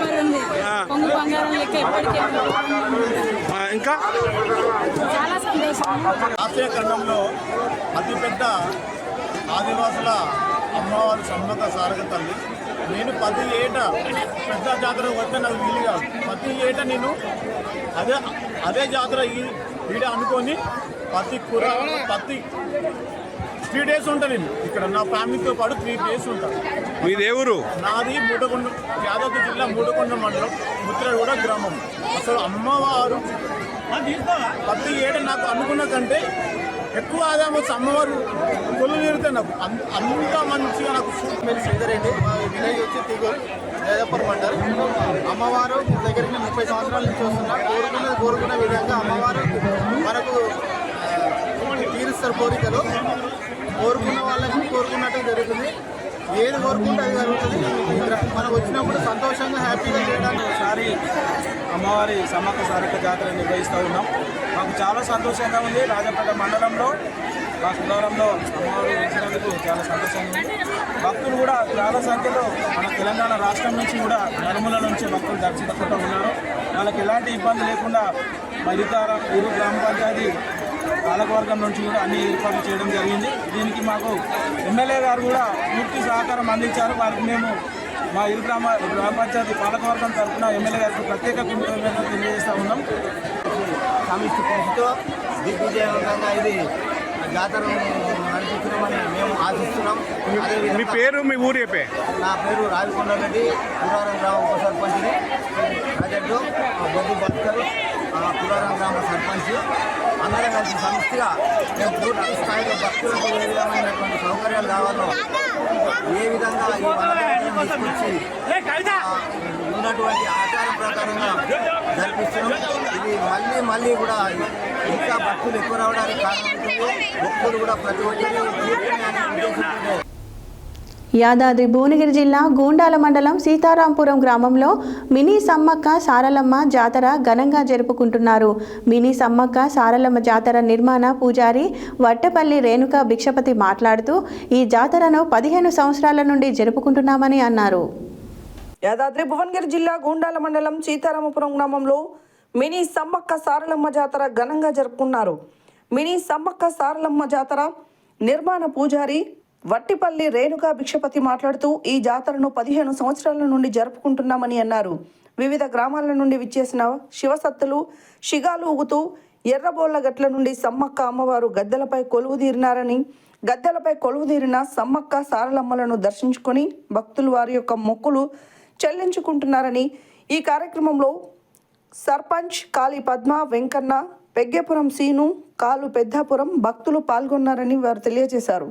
ఇంకా ఆసియా ఖండంలో అతిపెద్ద ఆదివాసుల అమ్మవారి సమ్మత సారగ తల్లి. నేను ప్రతి ఏటా పెద్ద జాతర వస్తే నాకు వీలు కాదు. ప్రతి ఏటా నేను అదే జాతర ఈడ అనుకొని ప్రతి 3 days ఉంటాను నేను ఇక్కడ. నా ఫ్యామిలీతో పాటు 3 days ఉంటాను. మీది ఏ ఊరు? నాది మూడకొండ, యాదాద్రి జిల్లా మూడకొండ మండలం, ముత్రగూడ గ్రామం. అసలు అమ్మవారు ప్రతి ఏటా నాకు అనుకున్న కంటే ఎక్కువ ఆదాయం వచ్చి అమ్మవారు కొలు తీరుతాయి. నాకు అంత మంచిగా నాకు శ్రీధరెడ్డి విలేజ్ వచ్చి తిగూరు జయపూర్ మండలం. అమ్మవారు దగ్గరికి 30 సంవత్సరాల నుంచి వస్తున్నా. కోరుకున్న విధంగా అమ్మవారు మనకు తీరుస్తారు కోరికలు. కోరుకున్న వాళ్ళకి కోరుకున్నట్టు జరుగుతుంది. ఏది కోరుకుంటే అది జరుగుతుంది. మనకు వచ్చినప్పుడు సంతోషంగా హ్యాపీగా చేయడానికి ఒకసారి అమ్మవారి సమ్మక్క సారక్క జాతర నిర్వహిస్తూ ఉన్నాం. మాకు చాలా సంతోషంగా ఉంది. రాజపేట మండలంలో మా కులారంలో అమ్మవారు వచ్చినందుకు చాలా సంతోషంగా ఉంది. భక్తులు కూడా చాలా సంఖ్యలో మన తెలంగాణ రాష్ట్రం నుంచి కూడా నలుమూల నుంచి భక్తులు దర్శించుకుంటూ ఉన్నారు. వాళ్ళకి ఎలాంటి ఇబ్బంది లేకుండా మా ఇరు గ్రామ పంచాయతీ పాలకవర్గం నుంచి కూడా అన్ని ఏర్పాట్లు చేయడం జరిగింది. దీనికి మాకు ఎమ్మెల్యే గారు కూడా పూర్తి సహకారం అందించారు. వారికి మేము మా గ్రామ పంచాయతీ పాలకవర్గం తరఫున ఎమ్మెల్యే గారికి ప్రత్యేక కృతజ్ఞతలు తెలియజేస్తూ ఉన్నాం. సమిష్టి కృషితో దిగ్విజయంగా ఇది జాతరను నడిపించడమని మేము ఆశిస్తున్నాం. మీ పేరు, మీ ఊరు చెప్పే? నా పేరు రావికొండరెడ్డి, పురారం గ్రామ ఉప సర్పంచ్ని. ప్రజెంట్ బొద్దు భక్తులు పురారం గ్రామ సర్పంచ్ అందరం కలిసి సమిష్టిగా మేము పూర్తి స్థాయిలో భక్తులకు ఏ విధమైనటువంటి సౌకర్యాలు కావాలో ఏ విధంగా ఈ వనరులను తీసుకొచ్చి ఉన్నటువంటి ఆచారం ప్రకారంగా జరిపిస్తున్నాం. ఇది మళ్ళీ కూడా ఇంకా భక్తులు ఎక్కువ రావడానికి కారణమవుతుంది. భక్తులు కూడా ప్రతి ఒక్కరు ఉద్దేశించే యాదాద్రి భువనగిరి జిల్లా గూండాల మండలం సీతారాంపురం గ్రామంలో మినీ సమ్మక్క సారలమ్మ జాతర ఘనంగా జరుపుకుంటున్నారు. మినీ సమ్మక్క సారలమ్మ జాతర నిర్మాణ పూజారి వట్టపల్లి రేణుక భిక్షపతి మాట్లాడుతూ ఈ జాతరను 15 సంవత్సరాల నుండి జరుపుకుంటున్నామని అన్నారు. యాదాద్రి భువనగిరి జిల్లా గూండాల మండలం సీతారామపురం గ్రామంలో మినీ సమ్మక్క సారలమ్మ జాతర ఘనంగా జరుపుకున్నారు. మినీ సమ్మక్క సారలమ్మ జాతర నిర్మాణ పూజారి వట్టిపల్లి రేణుకా భిక్షపతి మాట్లాడుతూ ఈ జాతరను 15 సంవత్సరాల నుండి జరుపుకుంటున్నామని అన్నారు. వివిధ గ్రామాల నుండి విచ్చేసిన శివసత్తులు షిగాలు ఊగుతూ ఎర్రబోళ్ల గట్ల నుండి సమ్మక్క అమ్మవారు గద్దెలపై కొలువుదీరినారని, గద్దెలపై కొలువుదీరిన సమ్మక్క సారలమ్మలను దర్శించుకొని భక్తులు వారి యొక్క మొక్కులు చెల్లించుకుంటున్నారని, ఈ కార్యక్రమంలో సర్పంచ్ కాళీ పద్మ, వెంకన్న, పెగ్గెపురం సీను, కాలు పెద్దాపురం భక్తులు పాల్గొన్నారని వారు తెలియజేశారు.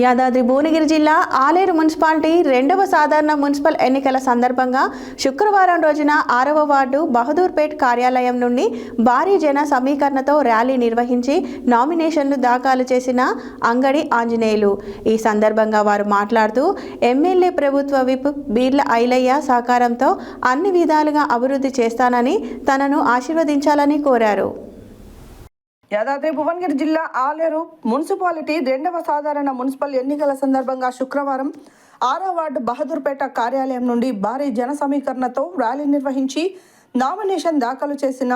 యాదాద్రి భువనగిరి జిల్లా ఆలేరు మున్సిపాలిటీ 2వ సాధారణ మున్సిపల్ ఎన్నికల సందర్భంగా శుక్రవారం రోజున 6వ వార్డు బహదూర్పేట్ కార్యాలయం నుండి భారీ జన సమీకరణతో ర్యాలీ నిర్వహించి నామినేషన్లు దాఖలు చేసిన అంగడి ఆంజనేయులు. ఈ సందర్భంగా వారు మాట్లాడుతూ ఎమ్మెల్యే ప్రభుత్వ విప్ బీర్ల ఐలయ్య సహకారంతో అన్ని విధాలుగా అభివృద్ధి చేస్తానని తనను ఆశీర్వదించాలని కోరారు. యాదాద్రి భువనగిరి జిల్లా ఆలేరు మున్సిపాలిటీ 2వ సాధారణ మున్సిపల్ ఎన్నికల సందర్భంగా శుక్రవారం 6వ వార్డు బహదూర్పేట కార్యాలయం నుండి భారీ జన సమీకరణతో ర్యాలీ నిర్వహించి నామినేషన్ దాఖలు చేసిన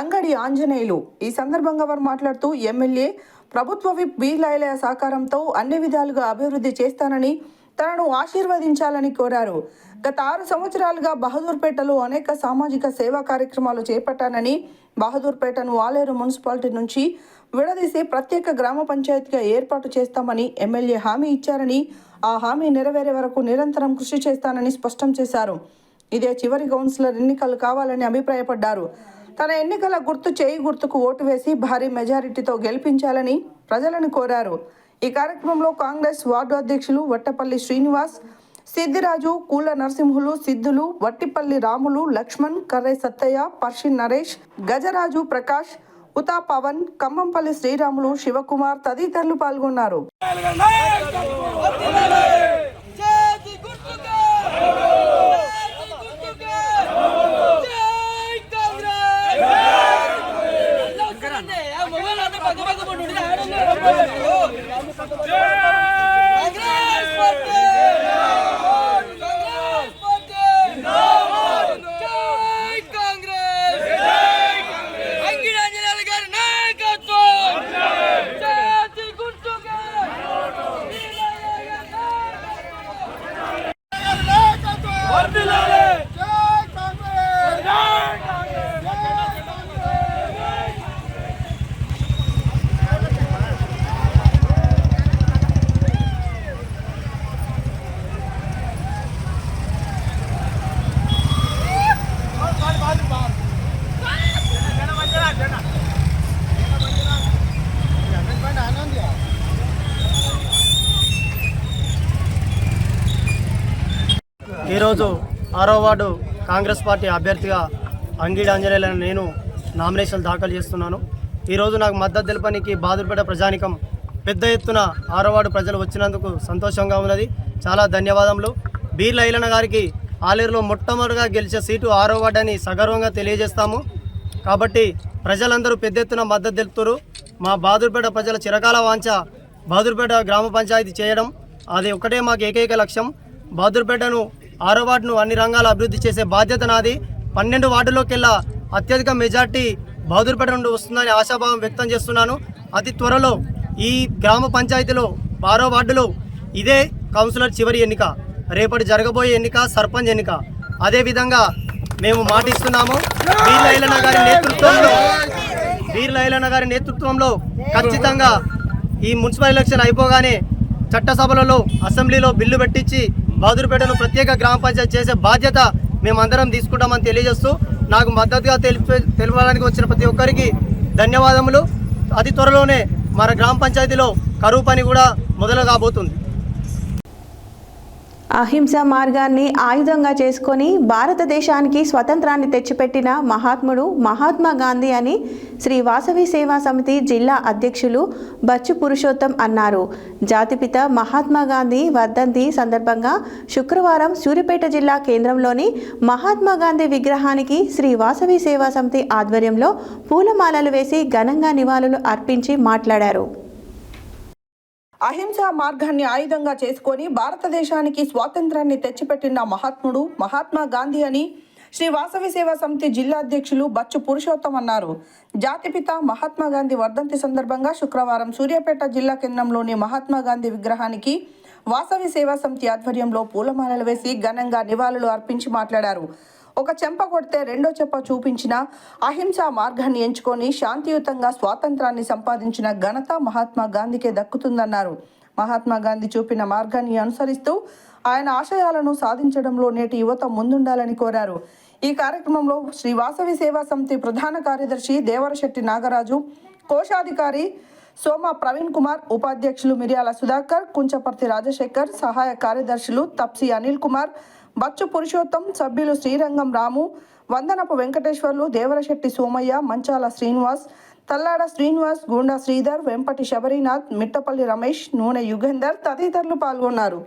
అంగడి ఆంజనేయులు. ఈ సందర్భంగా వారు మాట్లాడుతూ ఎమ్మెల్యే ప్రభుత్వ విప్ బీర్ల సహకారంతో అన్ని విధాలుగా అభివృద్ధి చేస్తానని తనను ఆశీర్వదించాలని కోరారు. గత 6 సంవత్సరాలుగా బహదూర్పేటలో అనేక సామాజిక సేవా కార్యక్రమాలు చేపట్టానని, బహదూర్పేటను ఆలేరు మున్సిపాలిటీ నుంచి విడదీసి ప్రత్యేక గ్రామ పంచాయతీగా ఏర్పాటు చేస్తామని ఎమ్మెల్యే హామీ ఇచ్చారని, ఆ హామీ నెరవేరే వరకు నిరంతరం కృషి చేస్తానని స్పష్టం చేశారు. ఇదే చివరి కౌన్సిలర్ ఎన్నికలు కావాలని అభిప్రాయపడ్డారు. తన ఎన్నికల గుర్తు చేయి గుర్తుకు ఓటు వేసి భారీ మెజారిటీతో గెలిపించాలని ప్రజలను కోరారు. ఈ కార్యక్రమంలో కాంగ్రెస్ వార్డు అధ్యక్షులు వట్టపల్లి శ్రీనివాస్, సిద్దిరాజు, కూల నరసింహులు, సిద్ధులు, వట్టిపల్లి రాములు, లక్ష్మణ్, కర్రే సత్తయ్య, పర్షి నరేష్, గజరాజు, ప్రకాష్, ఉతా పవన్, ఖమ్మంపల్లి శ్రీరాములు, శివకుమార్ తదితరులు పాల్గొన్నారు. ఈరోజు 6వ వార్డు కాంగ్రెస్ పార్టీ అభ్యర్థిగా అంగిడి ఆంజనేయులను నేను నామినేషన్ దాఖలు చేస్తున్నాను. ఈరోజు నాకు మద్దతు తెలపడానికి బహదూర్పేట ప్రజానికం పెద్ద ఎత్తున 6వ వార్డు ప్రజలు వచ్చినందుకు సంతోషంగా ఉన్నది. చాలా ధన్యవాదములు. బీర్ల ఐలన్న గారికి ఆలేరులో మొట్టమొదటిగా గెలిచే సీటు 6వ వార్డు అని సగర్వంగా తెలియజేస్తాము. కాబట్టి ప్రజలందరూ పెద్ద ఎత్తున మద్దతు తెలుపుతారు. మా బహదూర్పేట ప్రజల చిరకాల వాంఛ బహదూర్పేట గ్రామ పంచాయతీ చేయడం, అది ఒకటే మాకు ఏకైక లక్ష్యం. బహదూర్పేటను 6వ వార్డును అన్ని రంగాల అభివృద్ధి చేసే బాధ్యత నాది. 12 వార్డుల్లోకెల్లా అత్యధిక మెజార్టీ బహదూర్పేట నుండి వస్తుందని ఆశాభావం వ్యక్తం చేస్తున్నాను. అతి త్వరలో ఈ గ్రామ పంచాయతీలో 6వ వార్డులో ఇదే కౌన్సిలర్ చివరి ఎన్నిక, రేపటి జరగబోయే ఎన్నిక సర్పంచ్ ఎన్నిక. అదేవిధంగా మేము మాటిస్తున్నాము, బీర్ల ఐలన్న గారి నేతృత్వంలో ఖచ్చితంగా ఈ మున్సిపల్ ఎలక్షన్ అయిపోగానే చట్టసభలలో అసెంబ్లీలో బిల్లు పెట్టించి బహదూర్పేటను ప్రత్యేక గ్రామ పంచాయతీ చేసే బాధ్యత మేమందరం తీసుకుంటామని తెలియజేస్తూ, నాకు మద్దతుగా తెలపడానికి వచ్చిన ప్రతి ఒక్కరికి ధన్యవాదములు. అతి త్వరలోనే మన గ్రామ పంచాయతీలో కరువు పని కూడా మొదలు కాబోతుంది. అహింస మార్గాన్ని ఆయుధంగా చేసుకొని భారతదేశానికి స్వతంత్రాన్ని తెచ్చిపెట్టిన మహాత్ముడు మహాత్మా గాంధీ అని శ్రీ వాసవి సేవా సమితి జిల్లా అధ్యక్షులు బచ్చు పురుషోత్తం అన్నారు. జాతిపిత మహాత్మా గాంధీ వర్ధంతి సందర్భంగా శుక్రవారం సూర్యాపేట జిల్లా కేంద్రంలోని మహాత్మా గాంధీ విగ్రహానికి శ్రీ వాసవి సేవా సమితి ఆధ్వర్యంలో పూలమాలలు వేసి ఘనంగా నివాళులు అర్పించి మాట్లాడారు. అహింసా మార్గాన్ని ఆయుధంగా చేసుకొని భారతదేశానికి స్వాతంత్రాన్ని తెచ్చిపెట్టిన మహాత్ముడు మహాత్మా గాంధీ అని శ్రీ వాసవి సేవా సమితి జిల్లా అధ్యక్షులు బచ్చు పురుషోత్తం అన్నారు. జాతిపిత మహాత్మా గాంధీ వర్ధంతి సందర్భంగా శుక్రవారం సూర్యాపేట జిల్లా కేంద్రంలోని మహాత్మా గాంధీ విగ్రహానికి వాసవి సేవా సమితి ఆధ్వర్యంలో పూలమాలలు వేసి ఘనంగా నివాళులు అర్పించి మాట్లాడారు. ఒక చెంప కొడితే రెండో చెంప చూపించిన అహింసా మార్గాన్ని ఎంచుకొని శాంతియుతంగా స్వాతంత్రాన్ని సంపాదించిన ఘనత మహాత్మా గాంధీకే దక్కుతుందన్నారు. మహాత్మా గాంధీ చూపిన మార్గాన్ని అనుసరిస్తూ ఆయన ఆశయాలను సాధించడంలో నేటి యువత ముందుండాలని కోరారు. ఈ కార్యక్రమంలో శ్రీ వాసవి సేవా సమితి ప్రధాన కార్యదర్శి దేవరశెట్టి నాగరాజు, కోశాధికారి సోమ ప్రవీణ్ కుమార్, ఉపాధ్యక్షులు మిర్యాల సుధాకర్, కుంచపర్తి రాజశేఖర్, సహాయ కార్యదర్శులు తప్సి అనిల్ కుమార్, బచ్చు పురుషోత్తం, సభ్యులు శ్రీరంగం రాము, వందనపు వెంకటేశ్వర్లు, దేవరశెట్టి సోమయ్య, మంచాల శ్రీనివాస్, తల్లాడ శ్రీనివాస్, గూండా శ్రీధర్, వెంపటి శబరినాథ్, మిట్టపల్లి రమేష్, నూనె యుగేందర్ తదితరులు పాల్గొన్నారు.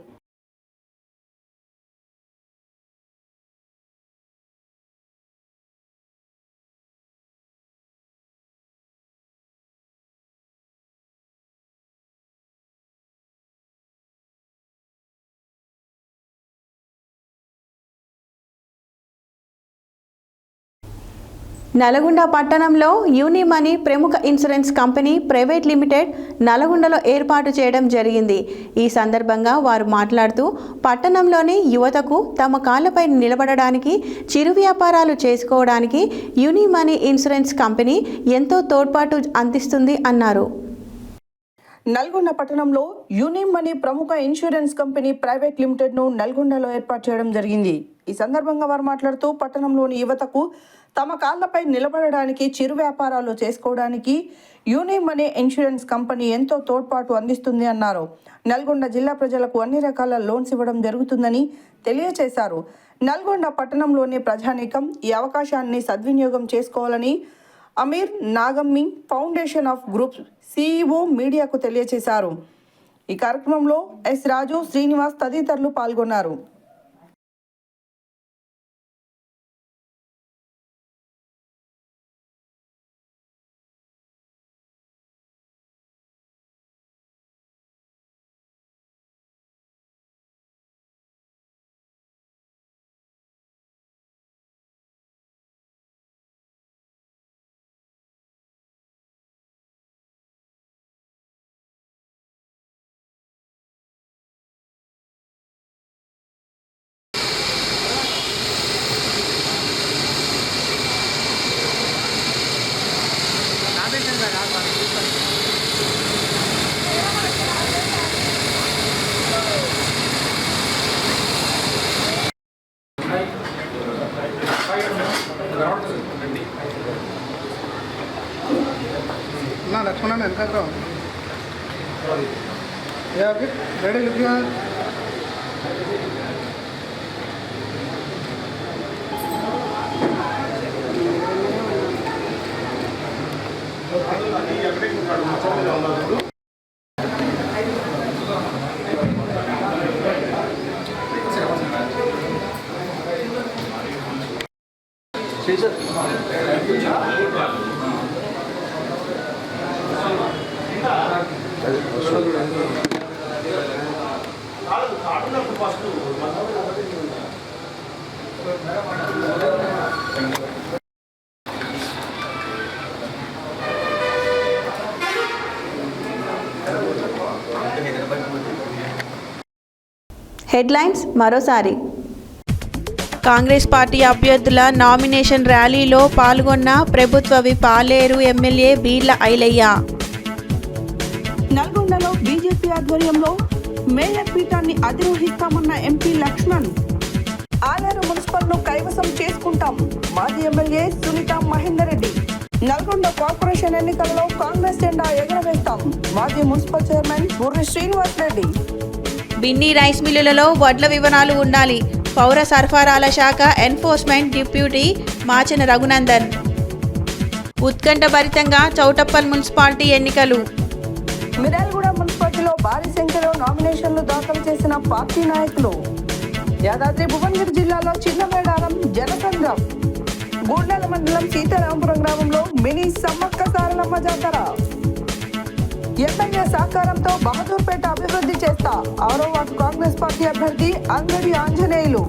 నల్గొండ పట్టణంలో యూనిమనీ ప్రముఖ ఇన్సూరెన్స్ కంపెనీ ప్రైవేట్ లిమిటెడ్ నల్గొండలో ఏర్పాటు చేయడం జరిగింది. ఈ సందర్భంగా వారు మాట్లాడుతూ పట్టణంలోని యువతకు తమ కాళ్ళపై నిలబడడానికి, చిరు వ్యాపారాలు చేసుకోవడానికి యూనిమనీ ఇన్సూరెన్స్ కంపెనీ ఎంతో తోడ్పాటు అందిస్తుంది అన్నారు. నల్గొండ పట్టణంలో యూనిమనీ ప్రముఖ ఇన్సూరెన్స్ కంపెనీ ప్రైవేట్ లిమిటెడ్ను నల్గొండలో ఏర్పాటు చేయడం జరిగింది. ఈ సందర్భంగా వారు మాట్లాడుతూ పట్టణంలోని యువతకు తమ కాళ్ళపై నిలబడడానికి, చిరు వ్యాపారాలు చేసుకోవడానికి యూనిమనీ ఇన్సూరెన్స్ కంపెనీ ఎంతో తోడ్పాటు అందిస్తుంది అన్నారు. నల్గొండ జిల్లా ప్రజలకు అన్ని రకాల లోన్స్ ఇవ్వడం జరుగుతుందని తెలియజేశారు. నల్గొండ పట్టణంలోని ప్రజానీకం ఈ అవకాశాన్ని సద్వినియోగం చేసుకోవాలని Ameer Nagammi foundation of groups CEO మీడియాకు తెలియజేశారు. ఈ కార్యక్రమంలో ఎస్ రాజు, శ్రీనివాస్ తదితరులు పాల్గొన్నారు. ना लक्ष्मण వెనక రెడీ లుక్ హెడ్లైన్స్ మరోసారి. కాంగ్రెస్ పార్టీ అభ్యర్థుల నామినేషన్ ర్యాలీలో పాల్గొన్న ప్రభుత్వ విప్ ఆలేరు ఎమ్మెల్యే బీర్ల ఐలయ్య. నల్గొండలో బీజేపీ ఆధ్వర్యంలో మేయర్ పీఠాన్ని అధిరోహిస్తామన్న ఎంపీ లక్ష్మణ్. ఆలేరు మున్సిపల్ను కైవసం చేసుకుంటాం మాజీ ఎమ్మెల్యే సునీత మహేందర్ రెడ్డి. నల్గొండ కార్పొరేషన్ ఎన్నికల్లో కాంగ్రెస్ జెండా ఎగరవేస్తాం మాజీ municipal chairman Burri Srinivas Reddy. Binny rice మిల్లులలో వడ్ల వివరాలు ఉండాలి, పౌర సరఫరాల శాఖ ఎన్ఫోర్స్మెంట్ డిప్యూటీ మాచెన రఘునందన్. ఉత్కంఠభరితంగా చౌటప్పల్ మున్సిపాలిటీ ఎన్నికలు. మిర్యాలగూడ మున్సిపాలిటీలో భారీ సంఖ్యలో నామినేషన్లు దాఖలు చేసిన పార్టీ నాయకులు. యాదాద్రి భువనగిరి జిల్లాలో చిన్న మేడారం జనసంద్రం. గూండెల మండలం సీతారాంపురం గ్రామంలో మినీ సమ్మక్క సారలమ్మ జాతర. ఎమ్మెల్యే సహకారంతో బహదూర్పేట అభివృద్ధి చేస్తా 6వ వార్డు కాంగ్రెస్ పార్టీ అభ్యర్థి అంగడి ఆంజనేయులు.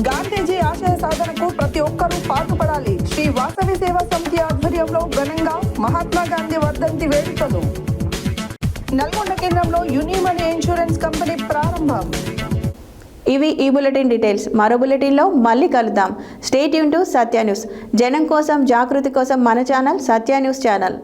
గాంధీజీ ఆశయ సాధనకు ప్రతి ఒక్కరూ పాటుపడాలి. శ్రీ వాసవి సేవా సమితి ఆధ్వర్యంలో ఘనంగా మహాత్మా గాంధీ వర్ధంతి వేడుకలు. నల్గొండ కేంద్రంలో యూనిమనీ ఇన్సూరెన్స్ కంపెనీ ప్రారంభం. ఇవి ఈ బులెటిన్ డీటెయిల్స్. మరో బులెటిన్లో మళ్ళీ కలుద్దాం. Stay tune to Satya news. జనం కోసం, జాగృతి కోసం మన ఛానల్ సత్య న్యూస్ ఛానల్.